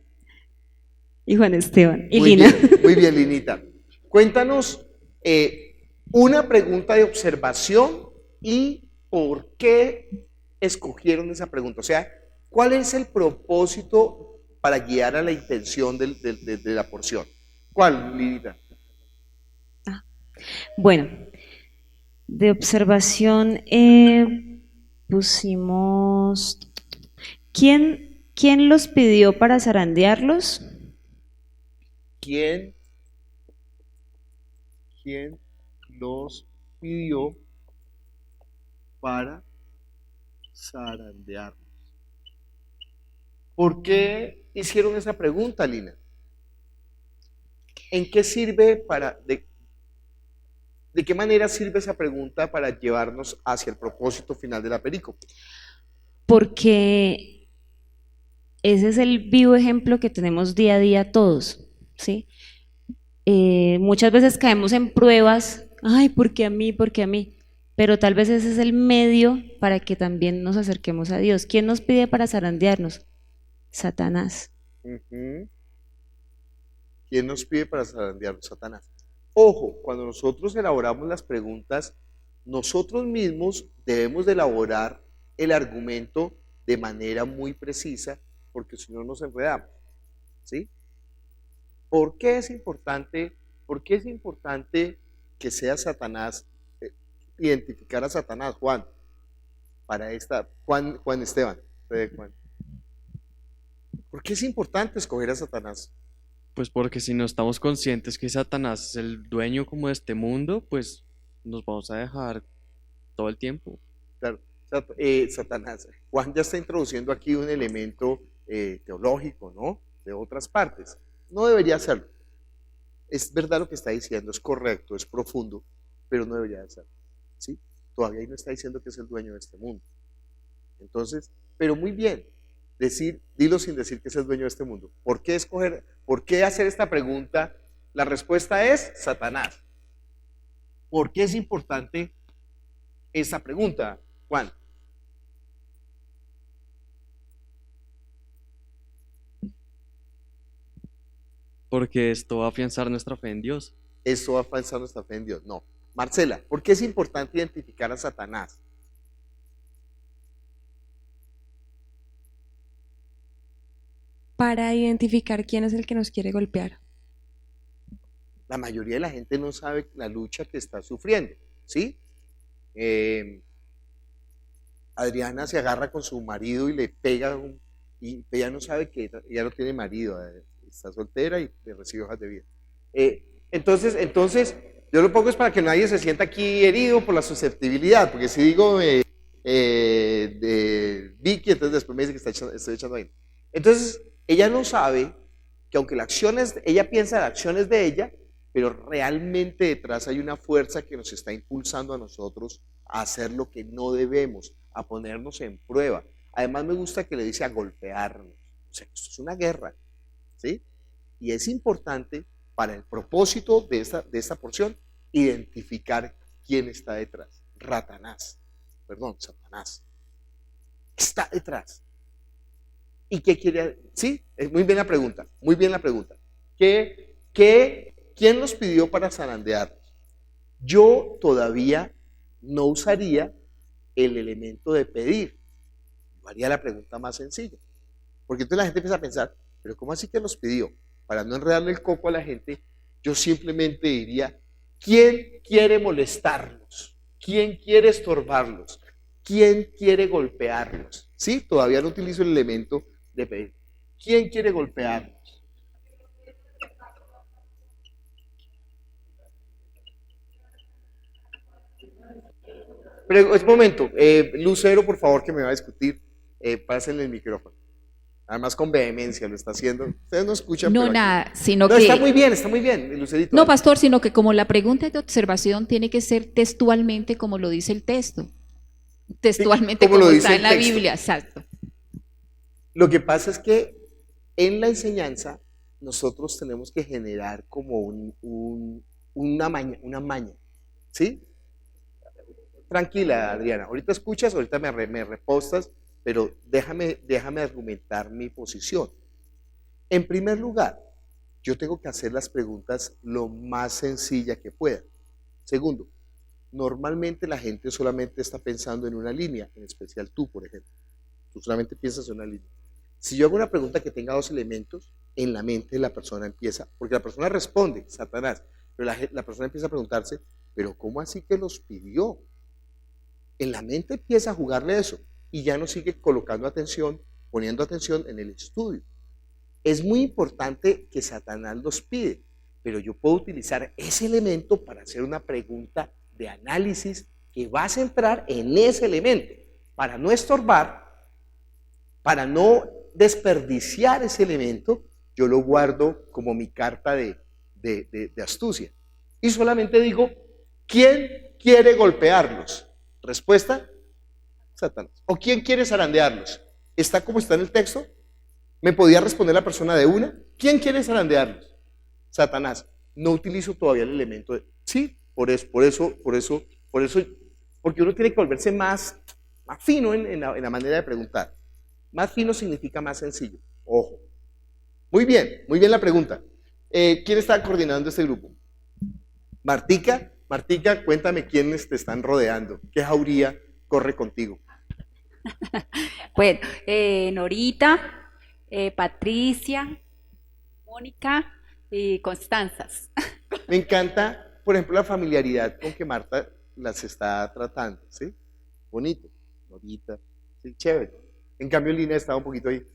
y Juan Esteban. Y Lina. Muy bien, Linita. Cuéntanos una pregunta de observación y por qué escogieron esa pregunta. O sea, ¿cuál es el propósito para guiar a la intención de la porción? ¿Cuál, Linita? Bueno, de observación pusimos, ¿quién los pidió para zarandearlos? ¿Quién los pidió para zarandearlos? ¿Por qué hicieron esa pregunta, Lina? ¿En qué sirve de qué manera sirve esa pregunta para llevarnos hacia el propósito final de la perícope? Porque ese es el vivo ejemplo que tenemos día a día todos, ¿sí? Muchas veces caemos en pruebas, ay, ¿por qué a mí? ¿Por qué a mí? Pero tal vez ese es el medio para que también nos acerquemos a Dios. ¿Quién nos pide para zarandearnos? Satanás. ¿Quién nos pide para zarandearnos? Satanás. Ojo, cuando nosotros elaboramos las preguntas, nosotros mismos debemos de elaborar el argumento de manera muy precisa, porque si no nos enredamos, ¿sí? ¿Por qué es importante que sea Satanás, identificar a Satanás, Juan? Para Juan Esteban, Juan. ¿Por qué es importante escoger a Satanás? Pues porque si no estamos conscientes que Satanás es el dueño como de este mundo, pues nos vamos a dejar todo el tiempo. Claro, Satanás. Juan ya está introduciendo aquí un elemento teológico, ¿no? De otras partes. No debería hacerlo. Es verdad lo que está diciendo, es correcto, es profundo, pero no debería hacerlo, ¿sí? Todavía no está diciendo que es el dueño de este mundo. Entonces, pero muy bien. Dilo sin decir que es el dueño de este mundo. ¿Por qué hacer esta pregunta? La respuesta es Satanás. ¿Por qué es importante esta pregunta, Juan? Porque esto va a afianzar nuestra fe en Dios. Esto va a afianzar nuestra fe en Dios. No. Marcela, ¿por qué es importante identificar a Satanás? Para identificar quién es el que nos quiere golpear. La mayoría de la gente no sabe la lucha que está sufriendo, ¿sí? Adriana se agarra con su marido y le pega, y ella no sabe que ella no tiene marido, está soltera y le recibe hojas de vida. Entonces, yo lo pongo es para que nadie se sienta aquí herido por la susceptibilidad, porque si digo de Vicky, entonces después me dice que estoy echando ahí. Entonces, Ella no sabe que aunque ella piensa las acciones de ella, pero realmente detrás hay una fuerza que nos está impulsando a nosotros a hacer lo que no debemos, a ponernos en prueba. Además me gusta que le dice a golpearnos. O sea, esto es una guerra, ¿sí? Y es importante para el propósito de esta porción identificar quién está detrás. Satanás. Está detrás. ¿Y qué quiere? Sí, es muy bien la pregunta, muy bien la pregunta. ¿Quién nos pidió para zarandearnos? Yo todavía no usaría el elemento de pedir. Yo haría la pregunta más sencilla. Porque entonces la gente empieza a pensar, pero ¿cómo así que nos pidió? Para no enredarle el coco a la gente, yo simplemente diría, ¿quién quiere molestarlos? ¿Quién quiere estorbarlos? ¿Quién quiere golpearlos? Sí, todavía no utilizo el elemento de pedir. ¿Quién quiere golpearlos? Pero, un momento, Lucero, por favor, que me va a discutir, pásenle el micrófono. Además con vehemencia lo está haciendo. Ustedes no escuchan. No, pero nada, sino no, que... está muy bien, Lucerito. No, pastor, sino que como la pregunta de observación tiene que ser textualmente como lo dice el texto. Textualmente como está en la Biblia, exacto. Lo que pasa es que en la enseñanza nosotros tenemos que generar como una maña, ¿sí? Tranquila, Adriana, ahorita escuchas, ahorita me repostas, pero déjame argumentar mi posición. En primer lugar, yo tengo que hacer las preguntas lo más sencilla que pueda. Segundo, normalmente la gente solamente está pensando en una línea, en especial tú, por ejemplo. Tú solamente piensas en una línea. Si yo hago una pregunta que tenga dos elementos, en la mente la persona empieza, porque la persona responde, Satanás, pero la persona empieza a preguntarse, pero ¿cómo así que los pidió? En la mente empieza a jugarle eso y ya no sigue colocando atención, poniendo atención en el estudio. Es muy importante que Satanás los pide, pero yo puedo utilizar ese elemento para hacer una pregunta de análisis que va a centrar en ese elemento, para no estorbar, para no desperdiciar ese elemento, yo lo guardo como mi carta de astucia. Y solamente digo, ¿quién quiere golpearlos? Respuesta, Satanás. ¿O quién quiere zarandearlos? ¿Está como está en el texto? ¿Me podía responder la persona de una? ¿Quién quiere zarandearlos? Satanás. No utilizo todavía el elemento de... Sí, por eso, porque uno tiene que volverse más fino en la manera de preguntar. Más fino significa más sencillo. Ojo. Muy bien la pregunta. ¿Quién está coordinando este grupo? Martica, cuéntame quiénes te están rodeando. ¿Qué jauría corre contigo? Bueno, Norita, Patricia, Mónica y Constanzas. Me encanta, por ejemplo, la familiaridad con que Marta las está tratando, ¿sí? Bonito, Norita, sí, chévere. En cambio, Lina estaba un poquito ahí,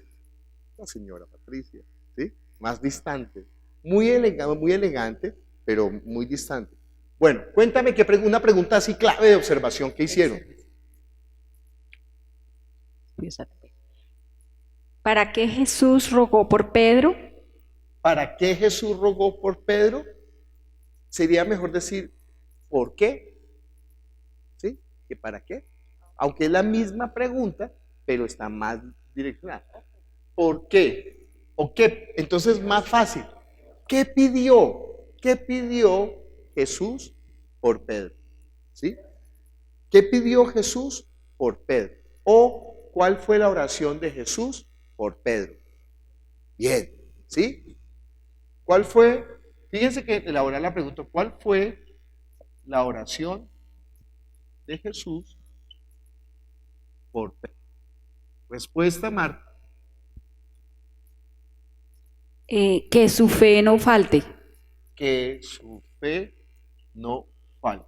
la señora Patricia, ¿sí? Más distante, muy elegante, pero muy distante. Bueno, cuéntame una pregunta así clave de observación que hicieron. ¿Para qué Jesús rogó por Pedro? ¿Para qué Jesús rogó por Pedro? Sería mejor decir, ¿por qué? ¿Sí? ¿Que para qué? Aunque es la misma pregunta, pero está más direccionada. ¿Por qué? ¿O qué? Entonces, más fácil. ¿Qué pidió? ¿Qué pidió Jesús por Pedro? ¿Sí? ¿Qué pidió Jesús por Pedro? ¿O cuál fue la oración de Jesús por Pedro? Bien, ¿sí? ¿Cuál fue? Fíjense que elaborar la pregunta, ¿cuál fue la oración de Jesús por Pedro? Respuesta, Marta. Que su fe no falte. Que su fe no falte.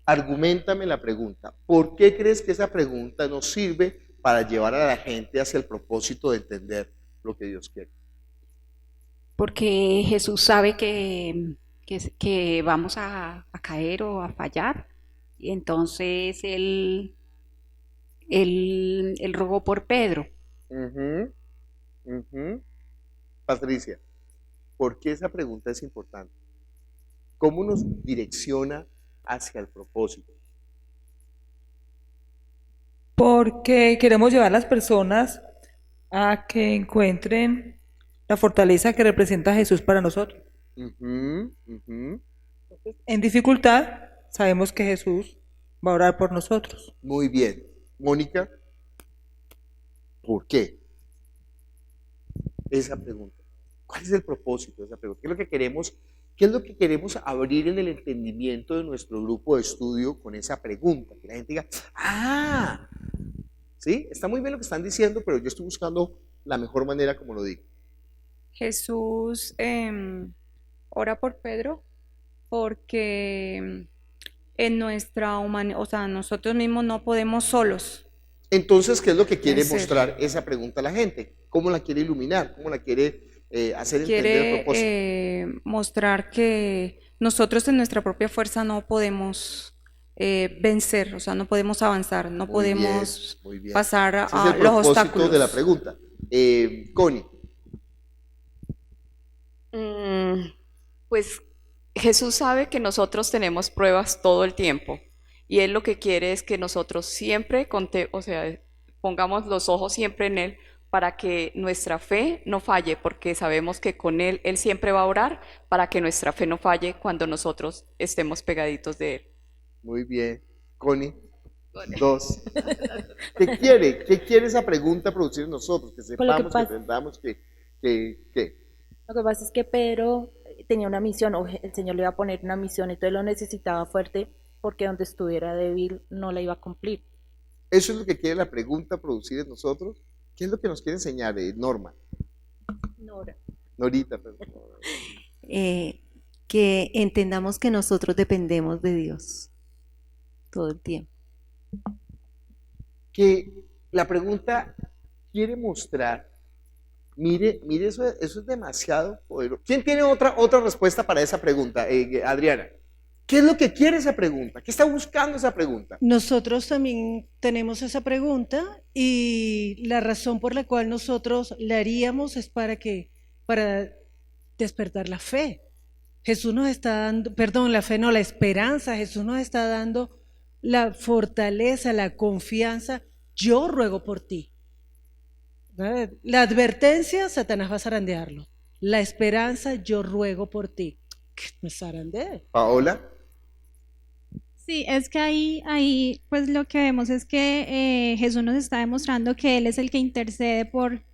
Arguméntame la pregunta. ¿Por qué crees que esa pregunta nos sirve para llevar a la gente hacia el propósito de entender lo que Dios quiere? Porque Jesús sabe que vamos a caer o a fallar. Y entonces él rogó por Pedro. Patricia, ¿por qué esa pregunta es importante? ¿Cómo nos direcciona hacia el propósito? Porque queremos llevar a las personas a que encuentren la fortaleza que representa Jesús para nosotros. En dificultad, sabemos que Jesús va a orar por nosotros. Muy bien. Mónica, ¿por qué? Esa pregunta. ¿Cuál es el propósito de esa pregunta? ¿Qué es lo que queremos abrir en el entendimiento de nuestro grupo de estudio con esa pregunta? Que la gente diga, ¡ah! ¿Sí? Está muy bien lo que están diciendo, pero yo estoy buscando la mejor manera como lo digo. Jesús ora por Pedro porque en nuestra humanidad, o sea, nosotros mismos no podemos solos. Entonces, ¿qué es lo que quiere vencer. mostrar esa pregunta a la gente? ¿Cómo la quiere iluminar? ¿Cómo la quiere hacer entender el propósito? Quiere mostrar que nosotros en nuestra propia fuerza no podemos vencer, o sea, no podemos avanzar, no podemos muy bien. pasar Ese es a el los propósito obstáculos. de la pregunta. Connie. Pues Jesús sabe que nosotros tenemos pruebas todo el tiempo y Él lo que quiere es que nosotros siempre, o sea, pongamos los ojos siempre en Él para que nuestra fe no falle, porque sabemos que con Él siempre va a orar para que nuestra fe no falle cuando nosotros estemos pegaditos de Él. Muy bien. Connie. 2. ¿Qué quiere? ¿Qué quiere esa pregunta producir en nosotros? Que sepamos, que entendamos, que Lo que pasa es que Pedro tenía una misión, o el Señor le iba a poner una misión, entonces lo necesitaba fuerte porque donde estuviera débil no la iba a cumplir. ¿Eso es lo que quiere la pregunta producir en nosotros? ¿Qué es lo que nos quiere enseñar, Norma? Norita, perdón. Que entendamos que nosotros dependemos de Dios todo el tiempo. Que la pregunta quiere mostrar, mire, eso es demasiado poderoso. ¿Quién tiene otra respuesta para esa pregunta? Adriana, ¿qué es lo que quiere esa pregunta? ¿Qué está buscando esa pregunta? Nosotros también tenemos esa pregunta y la razón por la cual nosotros la haríamos es para despertar la fe. Jesús nos está dando, perdón, la fe no, la esperanza. Jesús nos está dando la fortaleza, la confianza. Yo ruego por ti. La advertencia, Satanás va a zarandearlo. La esperanza, yo ruego por ti. Que me zarandee. Paola. Sí, es que ahí pues lo que vemos es que Jesús nos está demostrando que Él es el que intercede por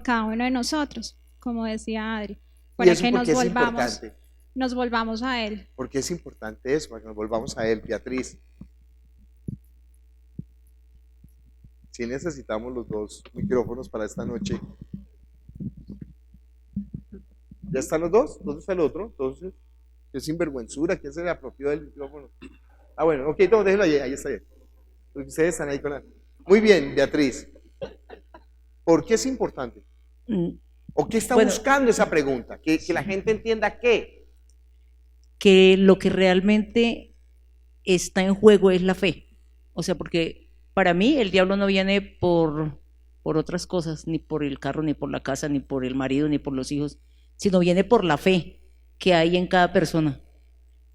cada uno de nosotros, como decía Adri, para que nos volvamos a Él. ¿Por qué es importante eso? Para que nos volvamos a Él, Beatriz. Sí necesitamos los dos micrófonos para esta noche. ¿Ya están los dos? ¿Dónde está el otro? Entonces, qué sinvergüenzura, ¿quién se le apropió del micrófono? Ah, bueno, ok, no, déjenlo ahí está bien. Ustedes están ahí con la... Muy bien, Beatriz. ¿Por qué es importante? ¿O qué está buscando esa pregunta? Que la gente entienda qué. Que lo que realmente está en juego es la fe. O sea, porque para mí el diablo no viene por otras cosas, ni por el carro, ni por la casa, ni por el marido, ni por los hijos, sino viene por la fe que hay en cada persona.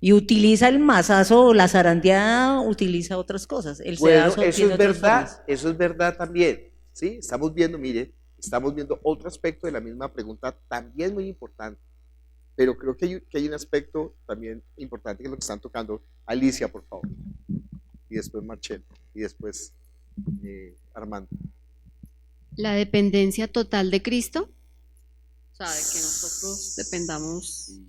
Y utiliza el mazazo o la zarandeada, utiliza otras cosas. El sedazo eso es verdad, eso es verdad también. ¿Sí? Estamos viendo, mire, estamos viendo otro aspecto de la misma pregunta también muy importante. Pero creo que hay un aspecto también importante que es lo que están tocando. Alicia, por favor. Y después Marcelo. Y después Armando. La dependencia total de Cristo. O sea, de que nosotros dependamos.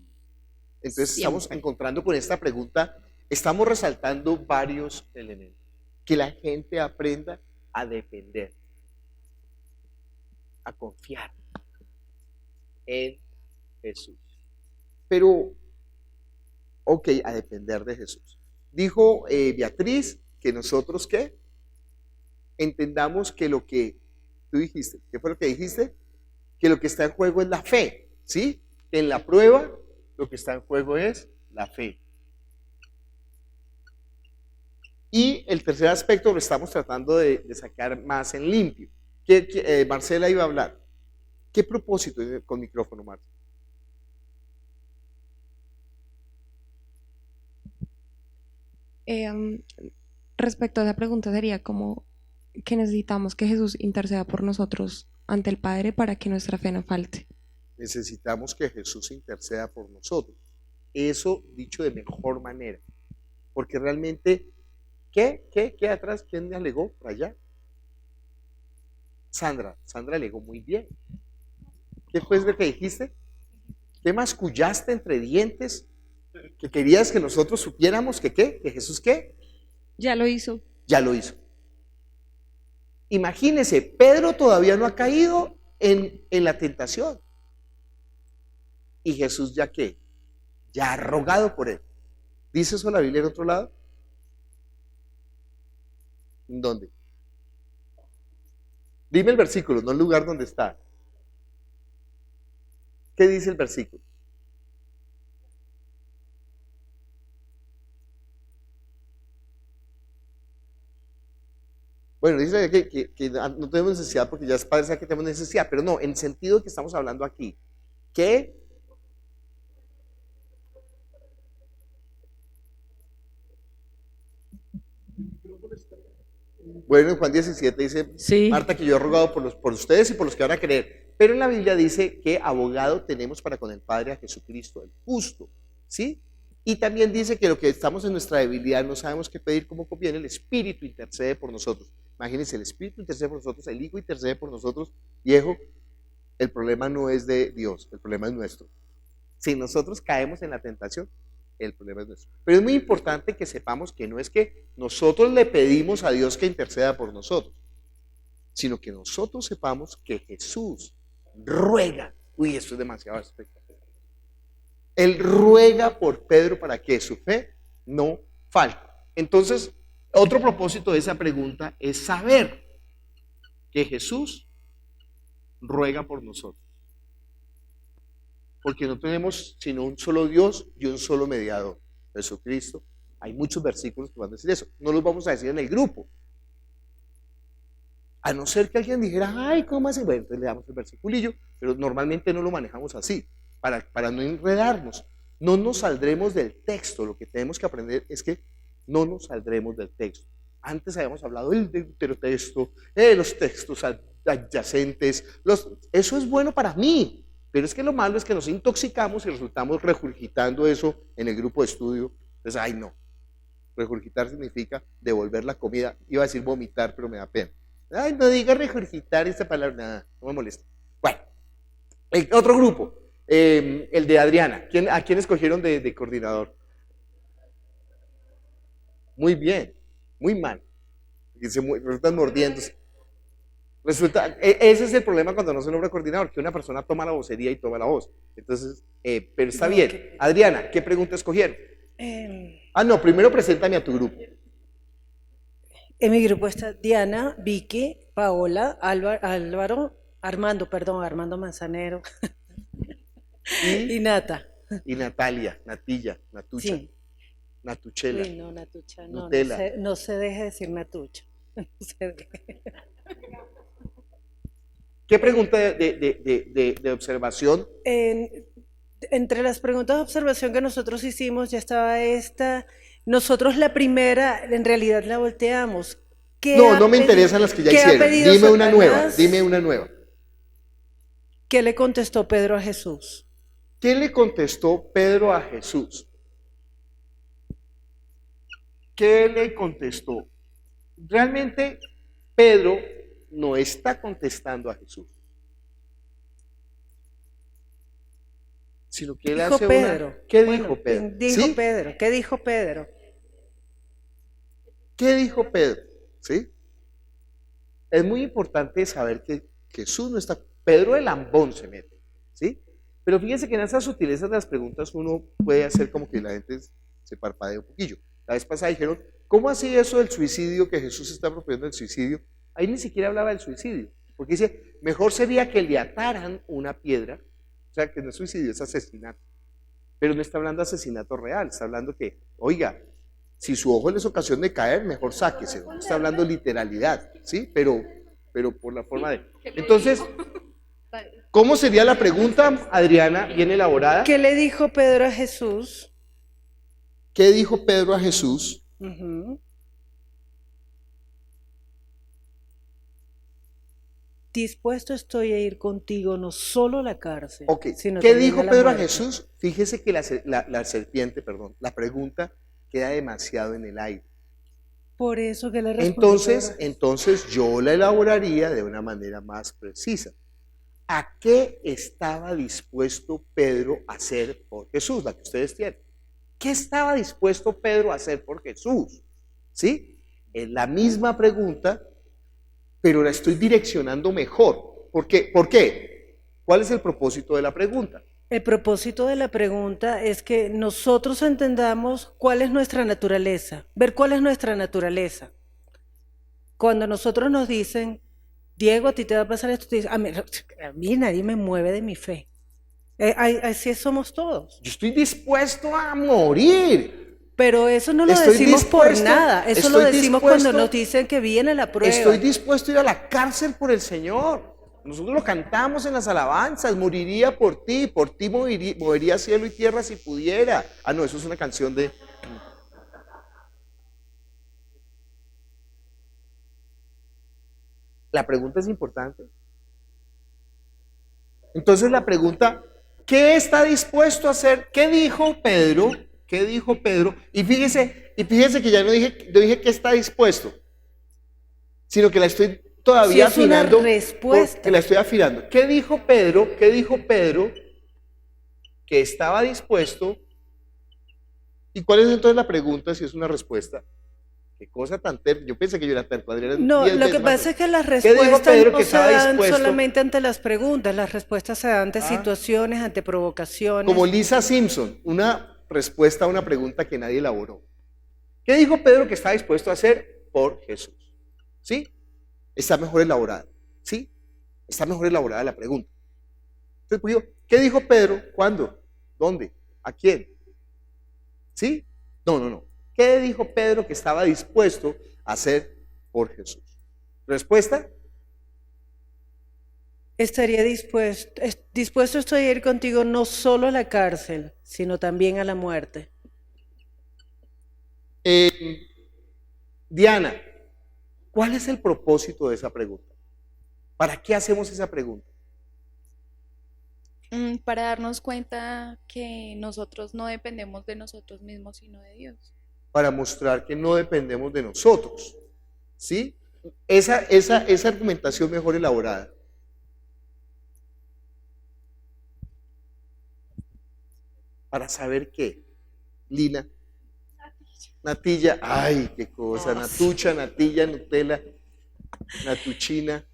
Entonces estamos encontrando con esta pregunta, estamos resaltando varios elementos. Que la gente aprenda a depender, a confiar en Jesús. Pero, ok, a depender de Jesús. Dijo Beatriz que nosotros, ¿qué? Entendamos que lo que tú dijiste, ¿qué fue lo que dijiste? Que lo que está en juego es la fe, ¿sí? Que en la prueba lo que está en juego es la fe. Y el tercer aspecto lo estamos tratando de sacar más en limpio. Marcela iba a hablar. ¿Qué propósito? Con micrófono, Marta. Respecto a esa pregunta sería como que necesitamos que Jesús interceda por nosotros ante el Padre para que nuestra fe no falte. Necesitamos que Jesús interceda por nosotros. Eso dicho de mejor manera. Porque realmente, ¿qué atrás? ¿Quién me alegó por allá? Sandra alegó muy bien. ¿Qué fue lo que dijiste? ¿Qué mascullaste entre dientes? ¿Que querías que nosotros supiéramos que qué? ¿Que Jesús qué? Ya lo hizo. Ya lo hizo. Imagínense, Pedro todavía no ha caído en la tentación. ¿Y Jesús ya qué? Ya ha rogado por él. ¿Dice eso la Biblia en otro lado? ¿Dónde? Dime el versículo, no el lugar donde está. ¿Qué dice el versículo? Bueno, dice que no tenemos necesidad porque ya es padre sabe que tenemos necesidad, pero no, en el sentido que estamos hablando aquí, que bueno, en Juan 17 dice, sí, Marta, que yo he rogado por ustedes y por los que van a creer, pero en la Biblia dice que abogado tenemos para con el Padre a Jesucristo, el justo, ¿sí? Y también dice que lo que estamos en nuestra debilidad no sabemos qué pedir como conviene, el Espíritu intercede por nosotros. Imagínense, el Espíritu intercede por nosotros, el Hijo intercede por nosotros. Viejo, el problema no es de Dios, el problema es nuestro. Si nosotros caemos en la tentación, el problema es nuestro. Pero es muy importante que sepamos que no es que nosotros le pedimos a Dios que interceda por nosotros, sino que nosotros sepamos que Jesús ruega. Uy, esto es demasiado espectacular. Él ruega por Pedro para que su fe no falte. Entonces, otro propósito de esa pregunta es saber que Jesús ruega por nosotros. Porque no tenemos sino un solo Dios y un solo mediador, Jesucristo. Hay muchos versículos que van a decir eso. No los vamos a decir en el grupo. A no ser que alguien dijera, ay, ¿cómo así? Bueno, entonces le damos el versiculillo, pero normalmente no lo manejamos así, para no enredarnos. No nos saldremos del texto. Lo que tenemos que aprender es que no nos saldremos del texto. Antes habíamos hablado del deuterotexto, los textos adyacentes. Eso es bueno para mí, pero es que lo malo es que nos intoxicamos y resultamos regurgitando eso en el grupo de estudio. Entonces, ay no. Regurgitar significa devolver la comida. Iba a decir vomitar, pero me da pena. Ay, no diga regurgitar esta palabra, nada, no me molesta. Bueno, el otro grupo, el de Adriana. ¿A quién escogieron de coordinador? Muy bien, muy mal. Resultan mordiéndose. Ese es el problema cuando no se nombra coordinador, que una persona toma la vocería y toma la voz. Entonces, pero está bien. Adriana, ¿qué pregunta escogieron? No, primero preséntame a tu grupo. En mi grupo está Diana, Vicky, Paola, Álvaro, Armando Manzanero y Nata. Y Natalia, Natilla, Natucha. Sí. Natuchela. Uy, no, Natucha, no se deje decir Natucha. No se deje. ¿Qué pregunta de observación? Entre las preguntas de observación que nosotros hicimos ya estaba esta. Nosotros la primera, en realidad la volteamos. No me interesan las que ya hicieron. Dime una nueva. ¿Qué le contestó Pedro a Jesús? ¿Qué le contestó Pedro a Jesús? ¿Qué le contestó? Realmente Pedro no está contestando a Jesús, sino que él hace Pedro. ¿Qué dijo Pedro? ¿Sí? Pedro. ¿Qué dijo Pedro? ¿Qué dijo Pedro? ¿Sí? Es muy importante saber que Jesús no está. Pedro el lambón se mete, ¿sí? Pero fíjense que en esas sutilezas de las preguntas uno puede hacer como que la gente se parpadea un poquillo. La vez pasada dijeron, ¿cómo así eso del suicidio, que Jesús está proponiendo el suicidio? Ahí ni siquiera hablaba del suicidio, porque dice, mejor sería que le ataran una piedra, o sea, que no es suicidio, es asesinato. Pero no está hablando de asesinato real, está hablando que, oiga, si su ojo les ocasiona de caer, mejor sáquese. No está hablando literalidad, ¿sí? Pero por la forma de... Entonces, ¿Cómo sería la pregunta, Adriana, bien elaborada? ¿Qué le dijo Pedro a Jesús? ¿Qué dijo Pedro a Jesús? Ujú. Dispuesto estoy a ir contigo, no solo a la cárcel, Ok, sino ¿qué también dijo a la Pedro a muerte. Jesús? Fíjese que la serpiente, perdón, la pregunta queda demasiado en el aire. Por eso que le respondió Entonces yo la elaboraría de una manera más precisa. ¿A qué estaba dispuesto Pedro a hacer por Jesús? La que ustedes tienen. ¿Qué estaba dispuesto Pedro a hacer por Jesús? ¿Sí? Es la misma pregunta, pero la estoy direccionando mejor. ¿Por qué? ¿Por qué? ¿Cuál es el propósito de la pregunta? El propósito de la pregunta es que nosotros entendamos cuál es nuestra naturaleza, ver cuál es nuestra naturaleza. Cuando nosotros nos dicen, Diego, a ti te va a pasar esto, tú dices, a mí nadie me mueve de mi fe. Así somos todos. Yo estoy dispuesto a morir. Pero eso no lo Estoy decimos por dispuesto- nada, eso estoy lo decimos cuando dispuesto- nos dicen que viene la prueba. Estoy dispuesto a ir a la cárcel por el Señor. Nosotros lo cantamos en las alabanzas, moriría por ti movería cielo y tierra si pudiera. Ah, no, eso es una canción de... La pregunta es importante. Entonces la pregunta, ¿qué está dispuesto a hacer? ¿Qué dijo Pedro? ¿Qué dijo Pedro? Y fíjese que ya no dije que está dispuesto, sino que la estoy todavía Sí, es una afinando. respuesta. Que la estoy afinando. ¿Qué dijo Pedro? ¿Qué dijo Pedro? Que estaba dispuesto. ¿Y cuál es entonces la pregunta si es una respuesta? Qué cosa tan terca. Yo pensé que yo era terco, Adriana. No, 10 lo veces que más pasa es que las terco. ¿Qué dijo respuestas Pedro que no se estaba dan dispuesto? solamente ante las preguntas, las respuestas se dan ante situaciones, ante provocaciones. Como Lisa Simpson, una respuesta a una pregunta que nadie elaboró. ¿Qué dijo Pedro que está dispuesto a hacer por Jesús? ¿Sí? Está mejor elaborada. ¿Sí? Está mejor elaborada la pregunta. Entonces, pues, ¿qué dijo Pedro? ¿Cuándo? ¿Dónde? ¿A quién? ¿Sí? No. ¿Qué dijo Pedro que estaba dispuesto a hacer por Jesús? ¿Respuesta? Estaría dispuesto estoy a ir contigo no solo a la cárcel, sino también a la muerte. Diana, ¿cuál es el propósito de esa pregunta? ¿Para qué hacemos esa pregunta? Para darnos cuenta que nosotros no dependemos de nosotros mismos, sino de Dios. Para mostrar que no dependemos de nosotros. ¿Sí? Esa argumentación mejor elaborada. Para saber qué. Lina. Natilla. Ay, qué cosa. Natucha, natilla, Nutella, natuchina.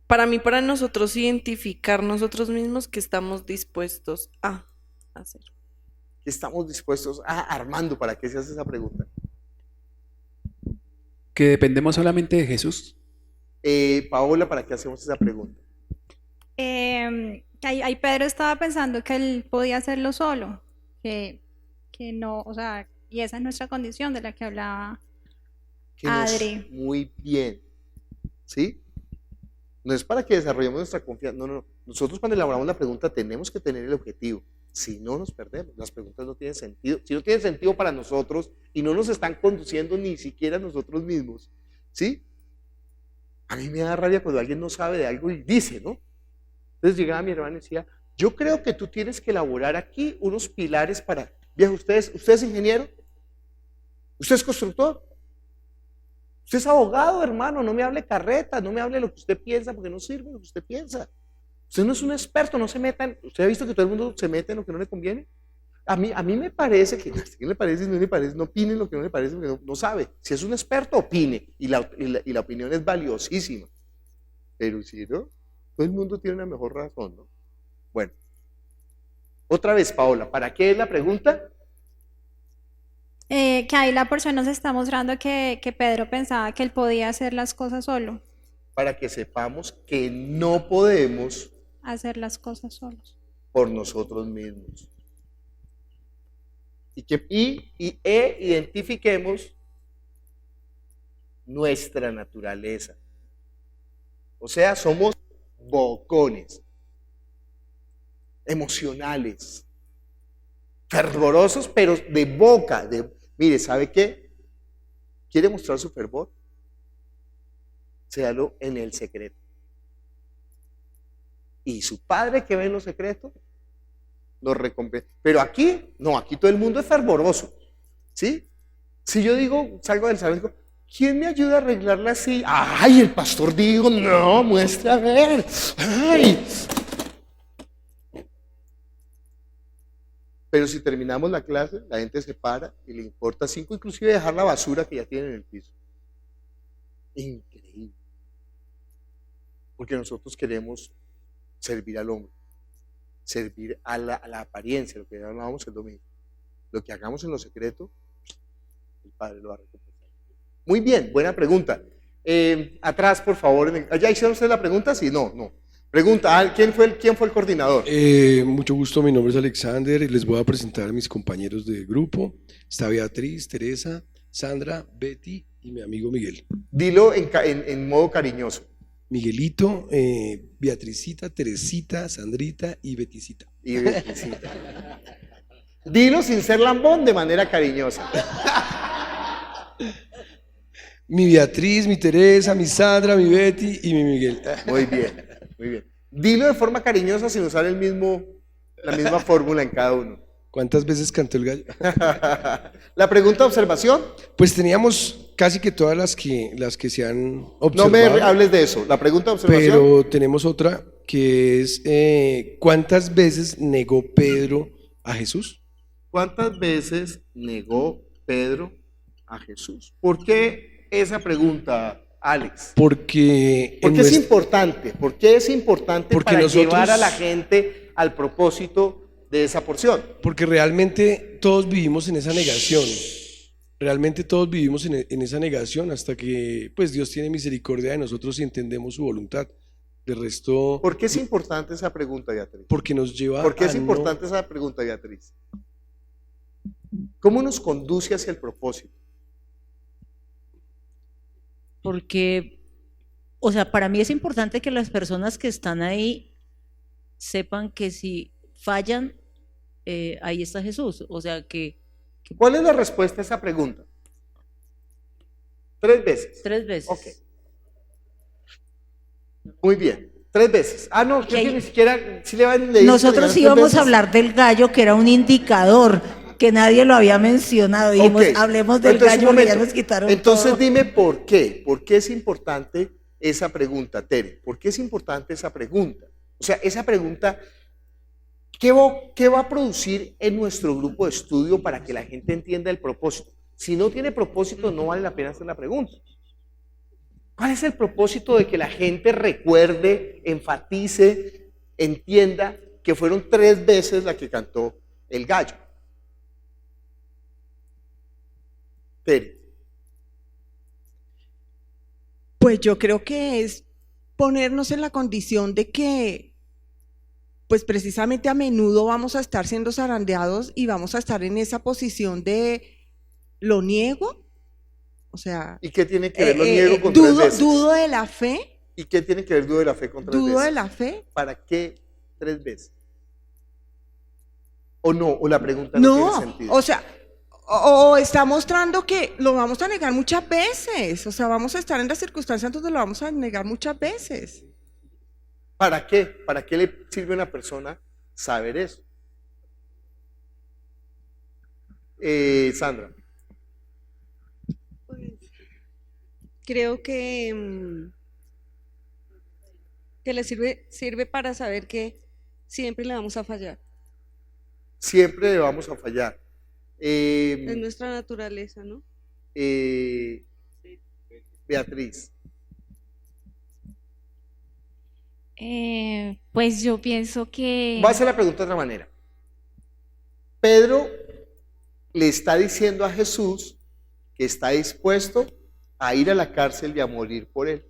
Para mí, para nosotros identificar nosotros mismos que estamos dispuestos a hacer. ¿Qué estamos dispuestos a? Armando, ¿para qué se hace esa pregunta? Que dependemos solamente de Jesús. Paola, ¿para qué hacemos esa pregunta? Ahí Pedro estaba pensando que él podía hacerlo solo, que no, o sea, y esa es nuestra condición de la que hablaba Adri. Muy bien. ¿Sí? No es para que desarrollemos nuestra confianza. No. Nosotros cuando elaboramos la pregunta tenemos que tener el objetivo. Si no, nos perdemos. Las preguntas no tienen sentido. Si no tienen sentido para nosotros y no nos están conduciendo ni siquiera nosotros mismos. ¿Sí? A mí me da rabia cuando alguien no sabe de algo y dice, ¿no? Entonces llegaba mi hermano y decía, yo creo que tú tienes que elaborar aquí unos pilares para... Viejo, ¿usted es ingeniero? ¿Usted es constructor? Usted es abogado, hermano, no me hable carreta, no me hable lo que usted piensa, porque no sirve lo que usted piensa. Usted no es un experto, no se metan. ¿Usted ha visto que todo el mundo se mete en lo que no le conviene? A mí me parece que, ¿qué le parece? No le parece, no opine en lo que no le parece, porque no sabe. Si es un experto, opine, y la opinión es valiosísima. Pero si no, todo el mundo tiene una mejor razón, ¿no? Bueno, otra vez, Paola, ¿para qué es la pregunta? Que ahí la porción nos está mostrando que Pedro pensaba que él podía hacer las cosas solo, Para que sepamos que no podemos hacer las cosas solos. por nosotros mismos. Y identifiquemos nuestra naturaleza. O sea, somos bocones. emocionales, fervorosos, pero de boca. Mire, ¿sabe qué? ¿Quiere mostrar su fervor? Séalo en el secreto. Y su Padre que ve en lo secreto lo recompensa. Pero aquí, no, aquí todo el mundo es fervoroso. ¿Sí? Si yo digo, salgo del salón y digo, ¿quién me ayuda a arreglarla así? ¡Ay, el pastor dijo! No, muestra a ver. ¡Ay! Pero si terminamos la clase, la gente se para y le importa 5, inclusive dejar la basura que ya tienen en el piso. Increíble. Porque nosotros queremos servir al hombre, servir a la apariencia, lo que hablábamos el domingo. Lo que hagamos en lo secreto, el Padre lo va a recompensar. Muy bien, buena pregunta. Atrás, por favor. ¿Ya hicieron ustedes la pregunta? Sí, no. Pregunta, ¿quién fue el coordinador? Mucho gusto, mi nombre es Alexander y les voy a presentar a mis compañeros de grupo. Está Beatriz, Teresa, Sandra, Betty y mi amigo Miguel. Dilo en modo cariñoso. Miguelito, Beatricita, Teresita, Sandrita y Beticita. Dilo sin ser lambón, de manera cariñosa. Mi Beatriz, mi Teresa, mi Sandra, mi Betty y mi Miguel. Muy bien, muy bien. Dilo de forma cariñosa sin usar la misma fórmula en cada uno. ¿Cuántas veces cantó el gallo? La pregunta de observación. Pues teníamos casi que todas las que se han observado. No me hables de eso. La pregunta de observación. Pero tenemos otra que es ¿cuántas veces negó Pedro a Jesús? ¿Cuántas veces negó Pedro a Jesús? ¿Por qué esa pregunta, Alex? Porque es importante. ¿Por qué es importante para llevar a la gente al propósito de esa porción? Porque realmente todos vivimos en esa negación. Realmente todos vivimos en esa negación hasta que pues Dios tiene misericordia de nosotros y entendemos su voluntad. De resto. ¿Por qué es importante esa pregunta, Beatriz? Porque nos lleva. ¿Por qué es importante esa pregunta, Beatriz? ¿Cómo nos conduce hacia el propósito? Porque, o sea, para mí es importante que las personas que están ahí sepan que si fallan, ahí está Jesús. O sea, que... ¿Cuál es la respuesta a esa pregunta? 3 veces. 3 veces. Ok. Muy bien. 3 veces. Ah, no, creo que ni siquiera... Si nosotros íbamos a hablar del gallo, que era un indicador, que nadie lo había mencionado. Dijimos, hablemos del gallo, que ya nos quitaron Entonces todo. Dime por qué. ¿Por qué es importante esa pregunta, Tere? ¿Por qué es importante esa pregunta? O sea, esa pregunta... ¿Qué va a producir en nuestro grupo de estudio para que la gente entienda el propósito? Si no tiene propósito, no vale la pena hacer la pregunta. ¿Cuál es el propósito de que la gente recuerde, enfatice, entienda que fueron 3 veces la que cantó el gallo? Tere. Pues yo creo que es ponernos en la condición de que pues precisamente a menudo vamos a estar siendo zarandeados y vamos a estar en esa posición de ¿lo niego? O sea... ¿Y qué tiene que ver lo niego con 3 veces? ¿Dudo de la fe? ¿Y qué tiene que ver dudo de la fe con 3 veces? ¿Dudo de la fe? ¿Para qué 3 veces? ¿O no? ¿O la pregunta no tiene sentido? O sea, o está mostrando que lo vamos a negar muchas veces. O sea, vamos a estar en las circunstancias donde lo vamos a negar muchas veces. ¿Para qué? ¿Para qué le sirve a una persona saber eso? Sandra. Creo que le sirve para saber que siempre le vamos a fallar. Siempre le vamos a fallar. Es nuestra naturaleza, ¿no? Beatriz. Pues yo pienso que... Voy a hacer la pregunta de otra manera. Pedro le está diciendo a Jesús que está dispuesto a ir a la cárcel y a morir por él.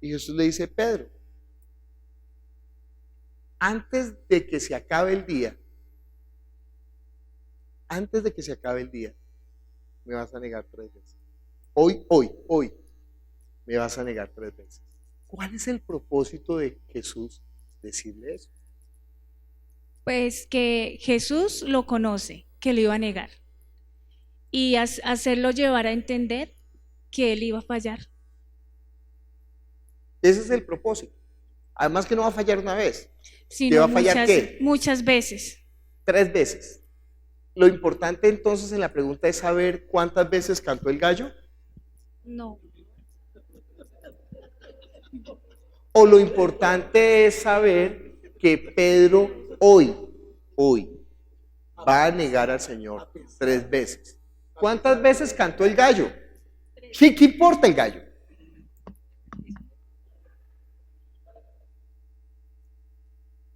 Y Jesús le dice, Pedro, antes de que se acabe el día, me vas a negar 3 veces. Hoy, me vas a negar 3 veces. ¿Cuál es el propósito de Jesús decirle eso? Pues que Jesús lo conoce, que lo iba a negar. Y hacerlo llevar a entender que él iba a fallar. Ese es el propósito. Además que no va a fallar una vez. Sino ¿Que va a fallar qué? Muchas veces. 3 veces. Lo importante entonces en la pregunta es saber cuántas veces cantó el gallo. No. O lo importante es saber que Pedro hoy va a negar al Señor 3 veces. ¿Cuántas veces cantó el gallo? ¿Qué importa el gallo?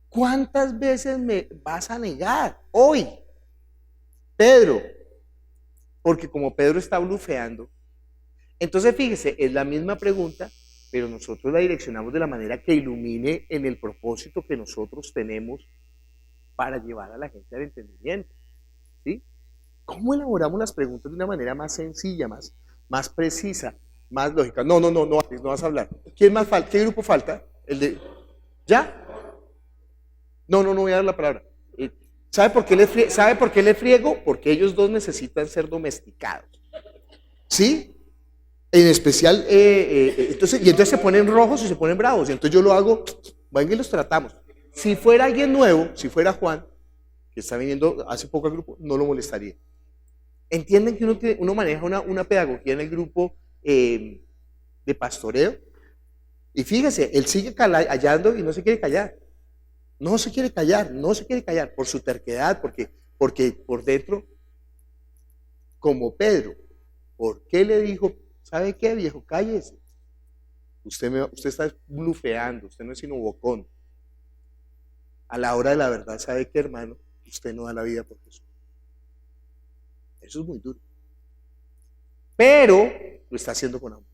¿Cuántas veces me vas a negar hoy, Pedro? Porque como Pedro está blufeando, entonces fíjese, es la misma pregunta, pero nosotros la direccionamos de la manera que ilumine en el propósito que nosotros tenemos para llevar a la gente al entendimiento. ¿Sí? ¿Cómo elaboramos las preguntas de una manera más sencilla, más precisa, más lógica? No, Alex, no vas a hablar. ¿Quién más falta? ¿Qué grupo falta? ¿El de? ¿Ya? No voy a dar la palabra. ¿Sabe por qué le friego? Porque ellos dos necesitan ser domesticados. ¿Sí? En especial, entonces se ponen rojos y se ponen bravos. Y entonces yo lo hago, venga y los tratamos. Si fuera alguien nuevo, si fuera Juan, que está viniendo hace poco al grupo, no lo molestaría. ¿Entienden que uno maneja una pedagogía en el grupo de pastoreo? Y fíjese, él sigue callando y no se quiere callar. No se quiere callar por su terquedad, porque por dentro, como Pedro, ¿por qué le dijo, sabe qué, viejo, cállese? Usted está blufeando, usted no es sino bocón. A la hora de la verdad, ¿sabe qué, hermano? Usted no da la vida por Jesús. Eso es muy duro. Pero lo está haciendo con amor.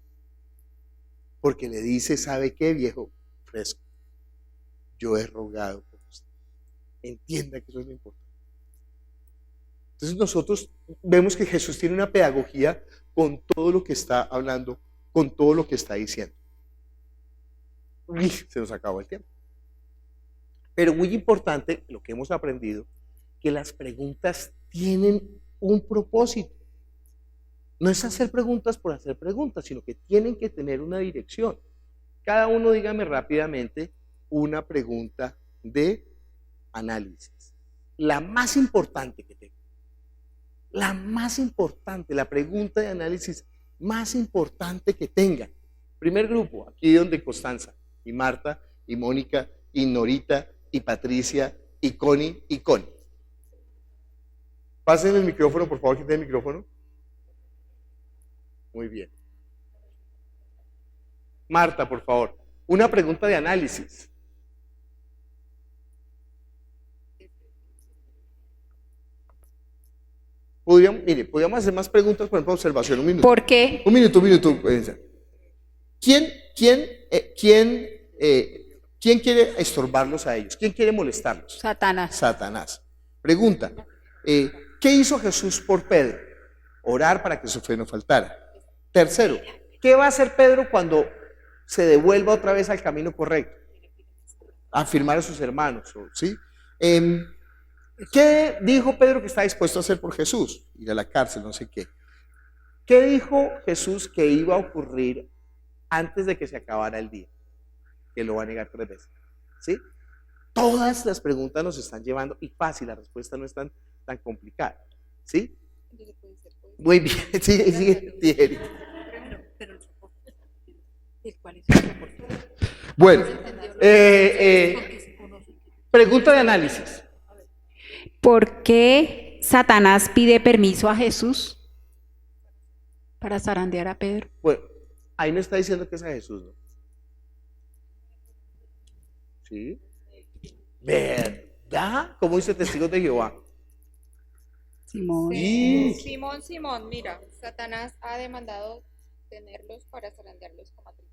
Porque le dice, ¿sabe qué, viejo fresco? Yo he rogado por usted. Entienda que eso es lo importante. Entonces nosotros vemos que Jesús tiene una pedagogía con todo lo que está hablando, con todo lo que está diciendo. Uy, se nos acabó el tiempo. Pero muy importante, lo que hemos aprendido, que las preguntas tienen un propósito. No es hacer preguntas por hacer preguntas, sino que tienen que tener una dirección. Cada uno dígame rápidamente una pregunta de análisis. La más importante que tengo. La más importante, la pregunta de análisis más importante que tengan. Primer grupo, aquí donde Constanza, y Marta, y Mónica, y Norita, y Patricia, y Connie, y Connie. Pasen el micrófono, por favor, quiten el micrófono. Muy bien. Marta, por favor, una pregunta de análisis. Podríamos hacer más preguntas, por ejemplo, observación. Un minuto. ¿Por qué? Un minuto. ¿Quién quiere estorbarlos a ellos? ¿Quién quiere molestarlos? Satanás. Pregunta, ¿qué hizo Jesús por Pedro? Orar para que su fe no faltara. Tercero, ¿qué va a hacer Pedro cuando se devuelva otra vez al camino correcto? Afirmar a sus hermanos, ¿sí? ¿Qué dijo Pedro que está dispuesto a hacer por Jesús? Ir a la cárcel, no sé qué. ¿Qué dijo Jesús que iba a ocurrir antes de que se acabara el día? Que lo va a negar 3 veces. ¿Sí? Todas las preguntas nos están llevando, y fácil, la respuesta no es tan complicada. ¿Sí? Muy bien, sigue. Bueno, pregunta de análisis. ¿Por qué Satanás pide permiso a Jesús para zarandear a Pedro? Bueno, ahí no está diciendo que es a Jesús, ¿no? ¿Sí? ¿Verdad? ¿Cómo dice Testigos de Jehová? Simón. Sí. Simón, mira, Satanás ha demandado tenerlos para zarandearlos como a trigo.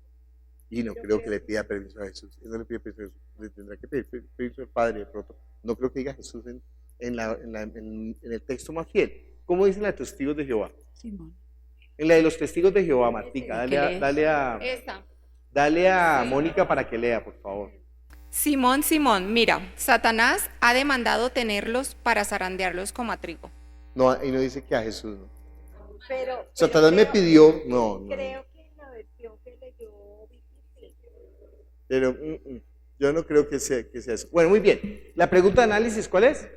Y no creo que le pida permiso a Jesús. Él no le pide permiso a Jesús. Le tendrá que pedir permiso al Padre de pronto. No creo que diga Jesús en el texto más fiel. ¿Cómo dice la de Testigos de Jehová? Simón. En la de los Testigos de Jehová, Martica, dale a Mónica para que lea, por favor. Simón, Simón, mira, Satanás ha demandado tenerlos para zarandearlos como a trigo. No, y no dice que a Jesús, ¿no? Pero Satanás me pidió, no. creo que en la versión que leyó Vicky, Pero yo no creo que sea eso. Bueno, muy bien. La pregunta de análisis, ¿cuál es?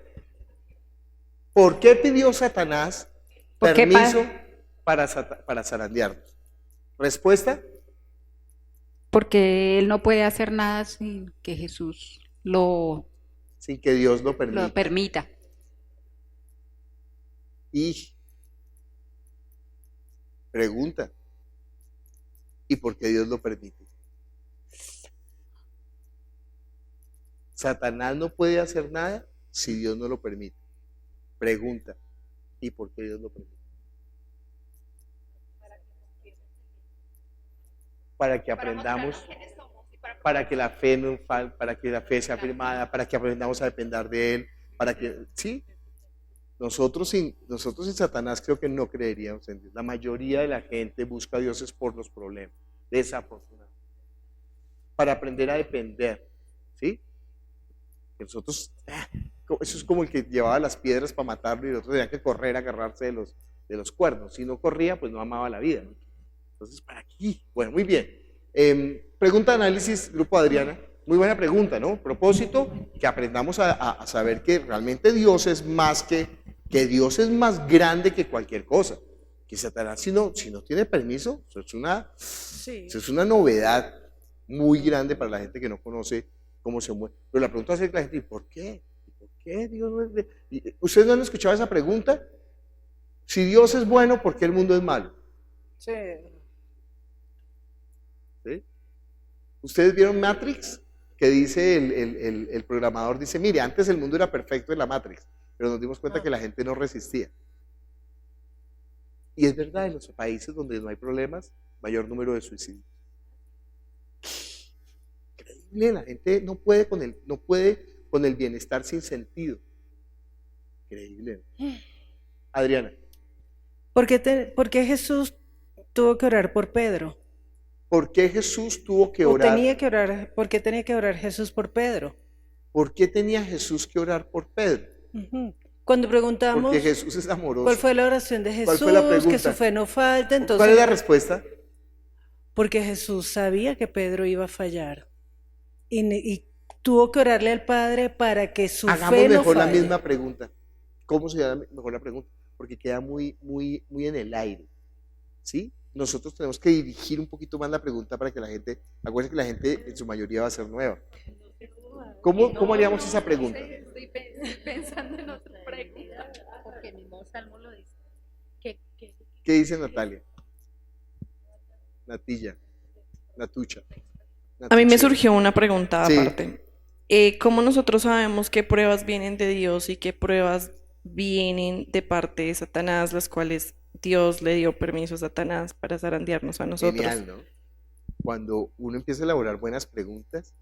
¿Por qué pidió Satanás permiso para zarandearnos? ¿Respuesta? Porque él no puede hacer nada sin que Jesús Sin que Dios lo permita. lo permita. Y pregunta, ¿y por qué Dios lo permite? Satanás no puede hacer nada si Dios no lo permite. Pregunta, ¿y por qué Dios lo permite? Para que aprendamos, para que la fe no falte, para que la fe sea afirmada, para que aprendamos a depender de Él, para que, ¿sí? Nosotros sin Satanás creo que no creeríamos en Dios. La mayoría de la gente busca a Dios por los problemas, desafortunadamente. Para aprender a depender, ¿sí? Que nosotros, eso es como el que llevaba las piedras para matarlo y el otro tenía que correr a agarrarse de los cuernos. Si no corría, pues no amaba la vida, ¿no? Entonces, ¿para aquí? Bueno, muy bien. Pregunta de análisis, Grupo Adriana. Muy buena pregunta, ¿no? Propósito, que aprendamos a saber que realmente Dios es más que Dios es más grande que cualquier cosa. Que Satanás, si no tiene permiso, eso es una novedad muy grande para la gente que no conoce cómo se mueve. Pero la pregunta es la gente, ¿y por qué? ¿Por qué Dios no es de... ¿Ustedes no han escuchado esa pregunta? Si Dios es bueno, ¿por qué el mundo es malo? Sí. ¿Sí? ¿Ustedes vieron Matrix? Que dice el programador, dice, mire, antes el mundo era perfecto en la Matrix, pero nos dimos cuenta que la gente no resistía. Y es verdad, en los países donde no hay problemas, mayor número de suicidios. Increíble, la gente no puede con el bienestar sin sentido. Increíble. Adriana. ¿Por qué Jesús tuvo que orar por Pedro? ¿Por qué Jesús tuvo que orar? ¿Por qué tenía que orar Jesús por Pedro? ¿Por qué tenía Jesús que orar por Pedro? Cuando preguntamos, porque Jesús es amoroso. ¿Cuál fue la oración de Jesús? ¿Cuál fue la pregunta? Que su fe no falte. Entonces, ¿cuál es la respuesta? Porque Jesús sabía que Pedro iba a fallar y tuvo que orarle al Padre para que su Hagamos fe no mejor falle. la misma pregunta. ¿Cómo se llama mejor la pregunta? Porque queda muy en el aire. ¿Sí? Nosotros tenemos que dirigir un poquito más la pregunta para que la gente, acuérdense que la gente en su mayoría va a ser nueva. ¿Cómo haríamos esa pregunta? Estoy pensando en otra pregunta. Porque el mismo Salmo lo dice. ¿Qué dice Natalia? Natucha. A mí me surgió una pregunta Sí. aparte. ¿Cómo nosotros sabemos qué pruebas vienen de Dios y qué pruebas vienen de parte de Satanás, las cuales Dios le dio permiso a Satanás para zarandearnos a nosotros? Genial, ¿no? Cuando uno empieza a elaborar buenas preguntas,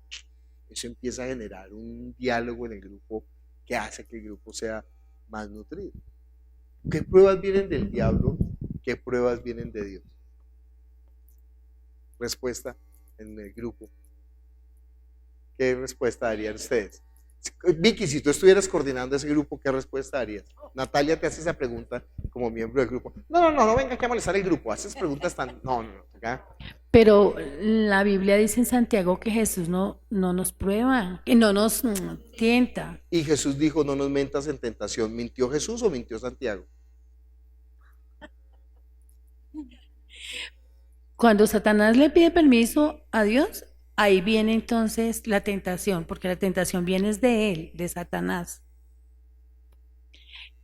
eso empieza a generar un diálogo en el grupo que hace que el grupo sea más nutrido. ¿Qué pruebas vienen del diablo? ¿Qué pruebas vienen de Dios? Respuesta en el grupo. ¿Qué respuesta darían ustedes? Vicky, si tú estuvieras coordinando ese grupo, ¿qué respuesta darías? Natalia te hace esa pregunta como miembro del grupo. No, venga aquí a molestar el grupo. Haces preguntas tan... No. Acá. Pero la Biblia dice en Santiago que Jesús no nos prueba, que no nos tienta. Y Jesús dijo, no nos metas en tentación. ¿Mintió Jesús o mintió Santiago? Cuando Satanás le pide permiso a Dios, ahí viene entonces la tentación, porque la tentación viene de él, de Satanás.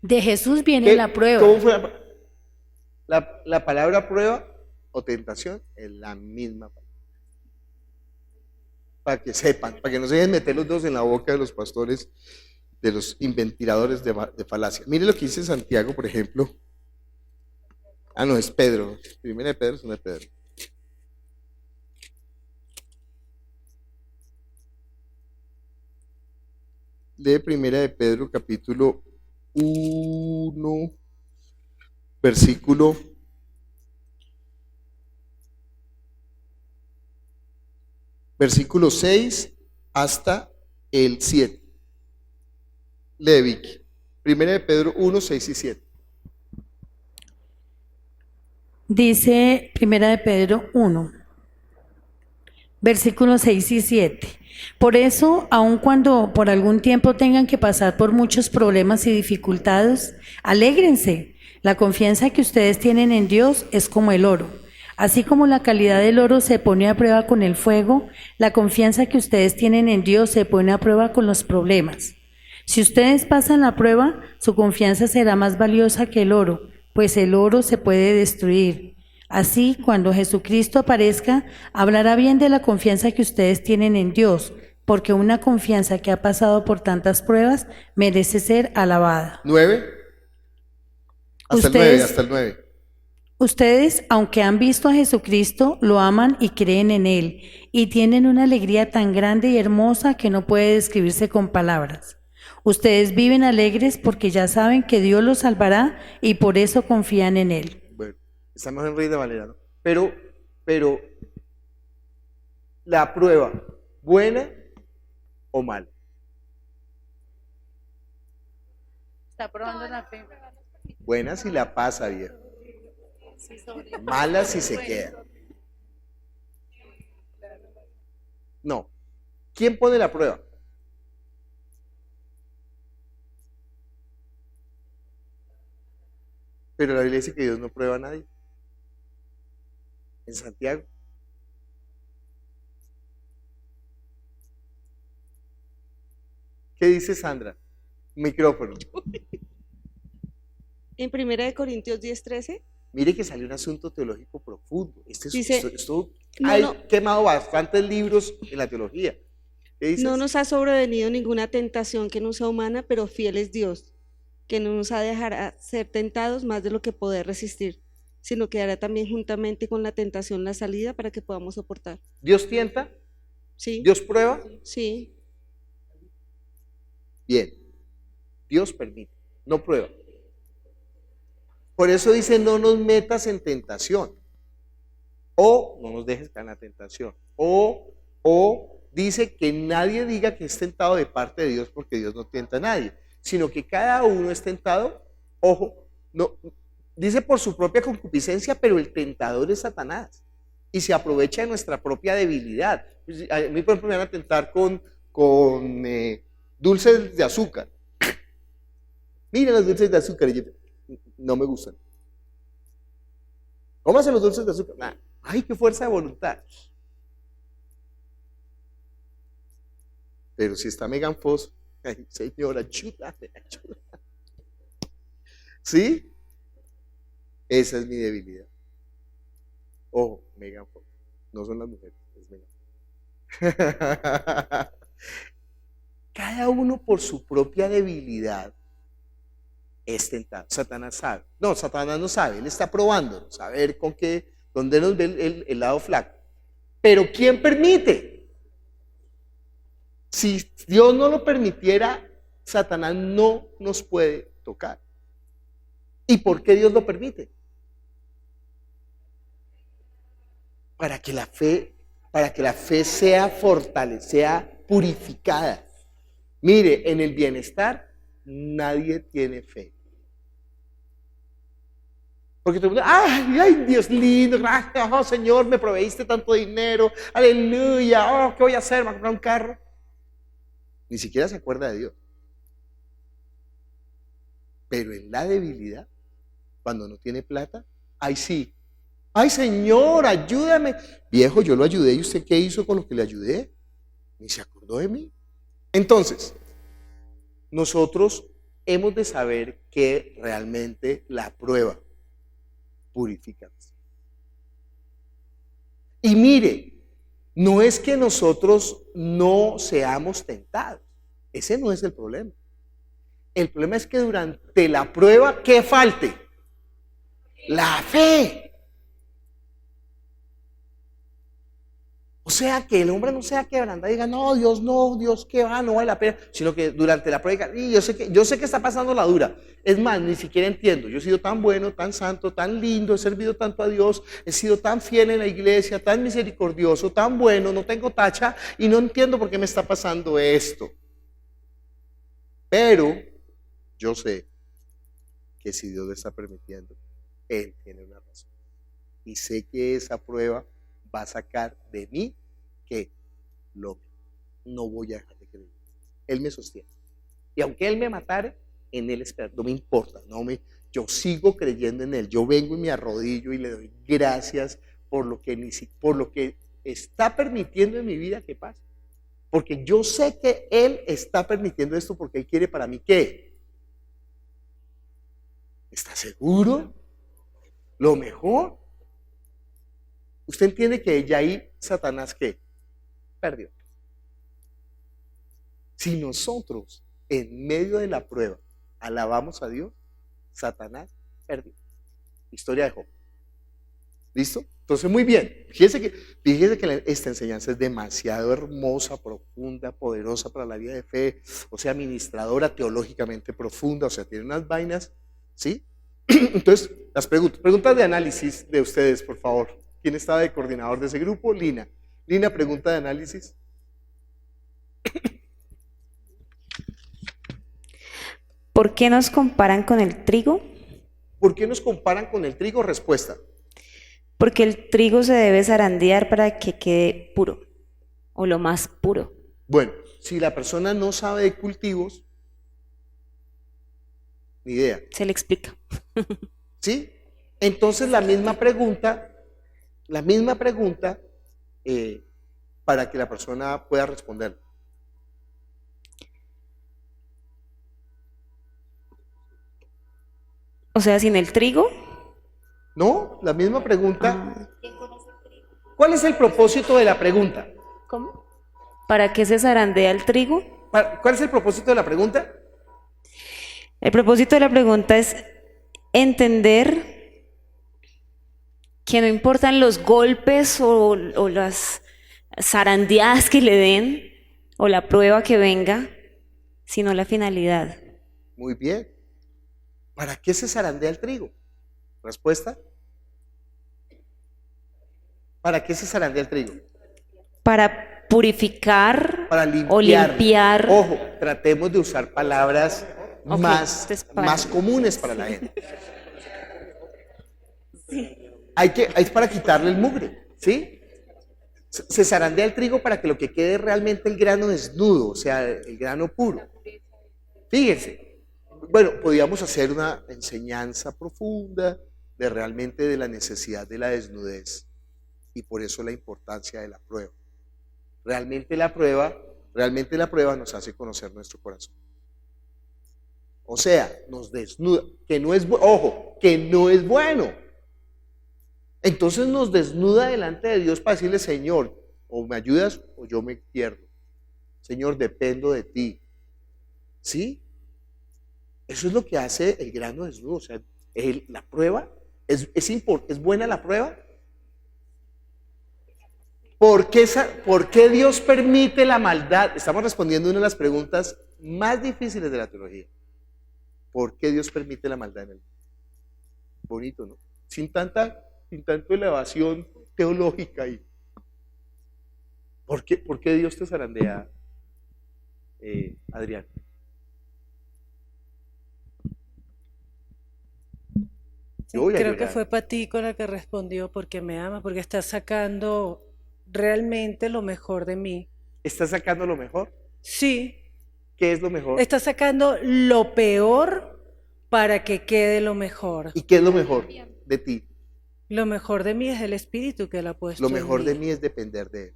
De Jesús viene la prueba. ¿Cómo fue la palabra prueba o tentación? Es la misma palabra. Para que sepan, para que no se dejen meter los dedos en la boca de los pastores, de los inventiradores de falacia. Mire lo que dice Santiago, por ejemplo. No, es Pedro. Primera de Pedro, segunda de Pedro. Lee Primera de Pedro, capítulo 1, versículo 6 hasta el 7. Lee, Vicky. 1 de Pedro 1, 6 y 7. Dice 1 de Pedro 1, versículos 6 y 7. Por eso, aun cuando por algún tiempo tengan que pasar por muchos problemas y dificultades, alégrense. La confianza que ustedes tienen en Dios es como el oro. Así como la calidad del oro se pone a prueba con el fuego, la confianza que ustedes tienen en Dios se pone a prueba con los problemas. Si ustedes pasan la prueba, su confianza será más valiosa que el oro, pues el oro se puede destruir. Así, cuando Jesucristo aparezca, hablará bien de la confianza que ustedes tienen en Dios, porque una confianza que ha pasado por tantas pruebas merece ser alabada. 9. Hasta el 9. Ustedes, aunque han visto a Jesucristo, lo aman y creen en Él, y tienen una alegría tan grande y hermosa que no puede describirse con palabras. Ustedes viven alegres porque ya saben que Dios los salvará y por eso confían en Él. Bueno, estamos en Reina Valera, ¿no? Pero la prueba, ¿buena o mala? Está probando la fe. Buena si la pasa, viejo. Mala si se queda. No. ¿Quién pone la prueba? Pero la Biblia dice que Dios no prueba a nadie. En Santiago. ¿Qué dice Sandra? Micrófono. En 1 Corintios 10:13. Mire que salió un asunto teológico profundo. Dice, Esto ha quemado bastantes libros en la teología. ¿Qué dices? No nos ha sobrevenido ninguna tentación que no sea humana, pero fiel es Dios, que no nos ha de dejar ser tentados más de lo que poder resistir, sino que dará también juntamente con la tentación la salida para que podamos soportar. ¿Dios tienta? Sí. ¿Dios prueba? Sí. Bien. Dios permite, no prueba. Por eso dice, no nos metas en tentación. O no nos dejes caer en la tentación. O dice que nadie diga que es tentado de parte de Dios, porque Dios no tienta a nadie, sino que cada uno es tentado, ojo, no, dice por su propia concupiscencia, pero el tentador es Satanás y se aprovecha de nuestra propia debilidad. A mí, por ejemplo, me van a tentar con dulces de azúcar. Miren los dulces de azúcar, y yo, no me gustan. Cómase los dulces de azúcar. Nah. Ay, qué fuerza de voluntad. Pero si está Megan Fox, ay, señora, ayúdame. ¿Sí? Esa es mi debilidad. Ojo, Megan Fox. No son las mujeres, es Megan Fox. Cada uno por su propia debilidad es tentado. Satanás sabe. No, Satanás no sabe. Él está probando. A ver con qué, dónde nos ve el lado flaco. Pero ¿quién permite? Si Dios no lo permitiera, Satanás no nos puede tocar. ¿Y por qué Dios lo permite? Para que la fe sea fortalecida, sea purificada. Mire, en el bienestar nadie tiene fe. Porque todo el mundo, ay, Dios lindo, gracias, oh Señor, me proveíste tanto dinero, aleluya, oh, ¿qué voy a hacer? ¿Me voy a comprar un carro? Ni siquiera se acuerda de Dios. Pero en la debilidad, cuando no tiene plata, ay sí, ay Señor, ayúdame. Viejo, yo lo ayudé, ¿y usted qué hizo con lo que le ayudé? Ni se acordó de mí. Entonces, nosotros hemos de saber que realmente la prueba purifica. Y mire, no es que nosotros no seamos tentados. Ese no es el problema. El problema es que durante la prueba, ¿qué falte? La fe. O sea, que el hombre no sea quebrantado y diga, no, Dios, qué va, no vale la pena, sino que durante la prueba, y yo sé que está pasando la dura. Es más, ni siquiera entiendo. Yo he sido tan bueno, tan santo, tan lindo, he servido tanto a Dios, he sido tan fiel en la iglesia, tan misericordioso, tan bueno, no tengo tacha y no entiendo por qué me está pasando esto. Pero yo sé que si Dios lo está permitiendo, Él tiene una razón. Y sé que esa prueba va a sacar de mí que no voy a dejar de creer. Él me sostiene. Y aunque Él me matara, en Él espera. No me importa. Yo sigo creyendo en Él. Yo vengo y me arrodillo y le doy gracias por lo que está permitiendo en mi vida que pase. Porque yo sé que Él está permitiendo esto porque Él quiere para mí ¿qué? ¿Está seguro? ¿Lo mejor? ¿Usted entiende que ya ahí Satanás qué? Perdió. Si nosotros en medio de la prueba alabamos a Dios, Satanás perdió. Historia de Job. ¿Listo? Entonces, muy bien. Fíjese que esta enseñanza es demasiado hermosa, profunda, poderosa para la vida de fe, o sea, administradora, teológicamente profunda, o sea, tiene unas vainas, ¿sí? Entonces, las preguntas de análisis de ustedes, por favor. ¿Quién estaba de coordinador de ese grupo? Lina. Lina, pregunta de análisis. ¿Por qué nos comparan con el trigo? ¿Por qué nos comparan con el trigo? Respuesta. Porque el trigo se debe zarandear para que quede puro, o lo más puro. Bueno, si la persona no sabe de cultivos, ni idea. Se le explica. ¿Sí? Entonces la misma pregunta para que la persona pueda responder. O sea, sin el trigo. No, la misma pregunta. ¿Cuál es el propósito de la pregunta? ¿Cómo? ¿Para qué se zarandea el trigo? ¿Cuál es el propósito de la pregunta? El propósito de la pregunta es entender que no importan los golpes o las zarandeadas que le den o la prueba que venga, sino la finalidad. Muy bien. ¿Para qué se zarandea el trigo? ¿Respuesta? ¿Para qué se zarandea el trigo? Para purificar o limpiar. limpiar. Ojo, tratemos de usar palabras más comunes para la gente. Es para quitarle el mugre, ¿sí? Se zarandea el trigo para que lo que quede realmente el grano desnudo, o sea, el grano puro. Fíjense. Bueno, podríamos hacer una enseñanza profunda de la necesidad de la desnudez y por eso la importancia de la prueba. Realmente la prueba nos hace conocer nuestro corazón. O sea, nos desnuda, que no es bueno. Entonces nos desnuda delante de Dios para decirle, Señor, o me ayudas o yo me pierdo. Señor, dependo de ti. ¿Sí? Eso es lo que hace el grano desnudo. O sea, la prueba, ¿es buena la prueba? ¿Por qué Dios permite la maldad? Estamos respondiendo a una de las preguntas más difíciles de la teología. ¿Por qué Dios permite la maldad en el mundo? Bonito, ¿no? Sin tanto elevación teológica ahí. ¿Por qué Dios te zarandea, Adrián? Creo que fue Pati con la que respondió porque me ama, porque está sacando realmente lo mejor de mí. ¿Está sacando lo mejor? Sí. ¿Qué es lo mejor? Está sacando lo peor para que quede lo mejor. ¿Y qué es lo mejor de ti? Lo mejor de mí es el espíritu que Él ha puesto en mí. Lo mejor de mí es depender de Él.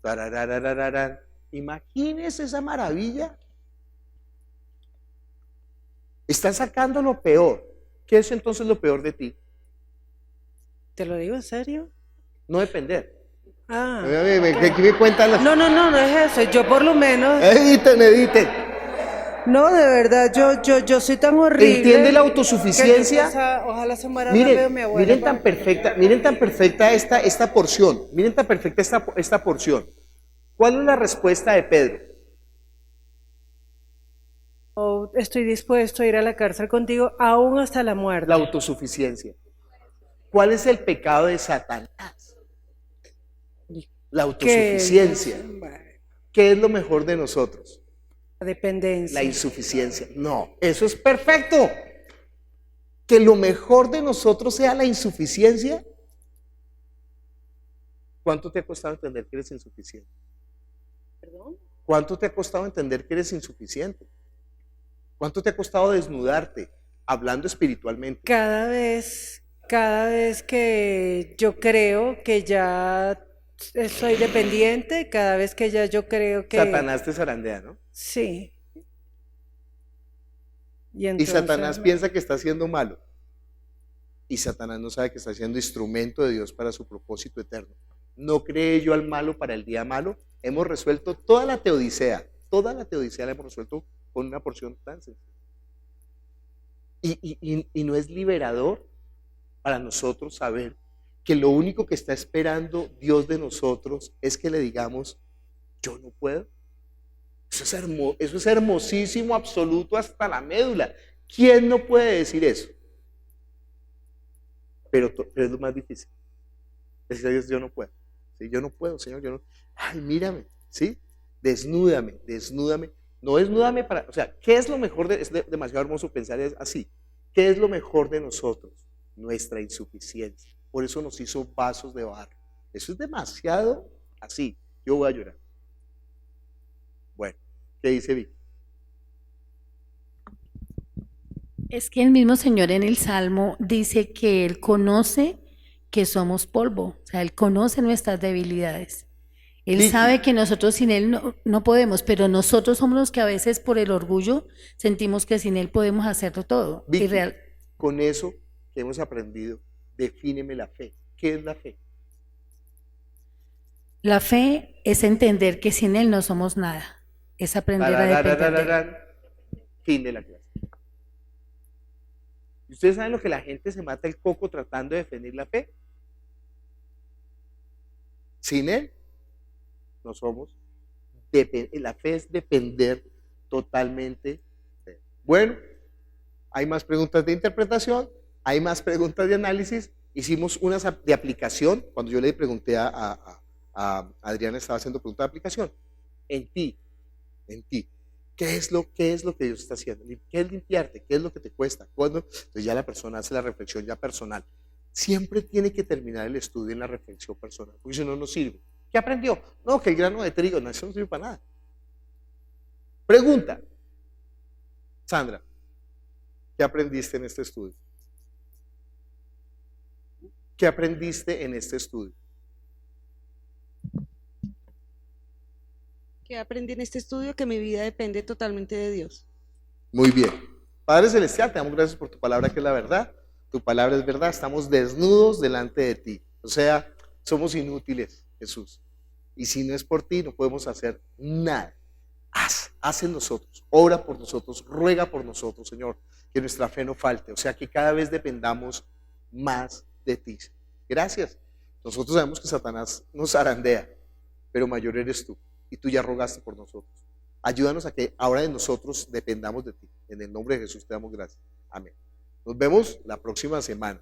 Tarararararán. Imagínese esa maravilla. Está sacando lo peor. ¿Qué es entonces lo peor de ti? ¿Te lo digo en serio? No depender. Ah. ¿Qué me cuentan las... No es eso. Yo por lo menos... Editen. No, de verdad, yo soy tan horrible. ¿Entiende la que autosuficiencia? ojalá se muera rápido mi abuela. Miren tan perfecta esta porción. Miren tan perfecta esta porción. ¿Cuál es la respuesta de Pedro? Oh, estoy dispuesto a ir a la cárcel contigo aún hasta la muerte. La autosuficiencia. ¿Cuál es el pecado de Satanás? La autosuficiencia. ¿Qué es lo mejor de nosotros? La dependencia. La insuficiencia. No, eso es perfecto. Que lo mejor de nosotros sea la insuficiencia. ¿Cuánto te ha costado entender que eres insuficiente? ¿Perdón? ¿Cuánto te ha costado entender que eres insuficiente? ¿Cuánto te ha costado desnudarte, hablando espiritualmente? Cada vez que yo creo que ya soy dependiente, cada vez que ya yo creo que... Satanás te zarandea, ¿no? Sí. Y Satanás piensa que está haciendo malo. Y Satanás no sabe que está siendo instrumento de Dios para su propósito eterno. No cree yo al malo para el día malo. Hemos resuelto toda la teodicea la hemos resuelto con una porción tan sencilla. Y no es liberador para nosotros saber que lo único que está esperando Dios de nosotros es que le digamos, yo no puedo. Eso es hermosísimo, absoluto hasta la médula. ¿Quién no puede decir eso? Pero es lo más difícil. Decir a Dios, yo no puedo. ¿Sí? Yo no puedo, Señor, yo no. Ay, mírame, ¿sí? Desnúdame. No desnúdame para, o sea, ¿qué es lo mejor es demasiado hermoso pensar así. ¿Qué es lo mejor de nosotros? Nuestra insuficiencia. Por eso nos hizo vasos de barro. Eso es demasiado así. Yo voy a llorar. Bueno, ¿qué dice Vicky? Es que el mismo Señor en el Salmo dice que Él conoce que somos polvo, o sea, Él conoce nuestras debilidades. Él Vicky. sabe que nosotros sin Él no podemos, pero nosotros somos los que a veces por el orgullo sentimos que sin Él podemos hacerlo todo. Vicky, Y con eso que hemos aprendido, defíneme la fe. ¿Qué es la fe? la fe es entender que sin Él no somos nada, es aprender a depender de Él. Fin de la clase. ¿Y ustedes saben lo que la gente se mata el coco tratando de defender la fe? Sin Él no somos. La fe es depender totalmente de Él. Bueno, hay más preguntas de interpretación, hay más preguntas de análisis. Hicimos unas de aplicación. Cuando yo le pregunté a Adriana, estaba haciendo preguntas de aplicación. En ti, ¿qué es lo que Dios está haciendo? ¿Qué es limpiarte? ¿Qué es lo que te cuesta? ¿Cuándo? Entonces ya la persona hace la reflexión ya personal. Siempre tiene que terminar el estudio en la reflexión personal, porque si no, no sirve. ¿Qué aprendió? No, que el grano de trigo, no, eso no sirve para nada. Pregunta, Sandra, ¿qué aprendiste en este estudio? ¿Qué aprendiste en este estudio? ¿Qué aprendí en este estudio? Que mi vida depende totalmente de Dios. Muy bien. Padre Celestial, te damos gracias por tu palabra que es la verdad. Tu palabra es verdad. Estamos desnudos delante de ti. O sea, somos inútiles, Jesús. Y si no es por ti, no podemos hacer nada. Haz en nosotros, obra por nosotros, ruega por nosotros, Señor, que nuestra fe no falte. O sea, que cada vez dependamos más de ti. Gracias. Nosotros sabemos que Satanás nos zarandea, pero mayor eres tú. Y tú ya rogaste por nosotros. Ayúdanos a que ahora de nosotros dependamos de ti. En el nombre de Jesús te damos gracias. Amén. Nos vemos la próxima semana.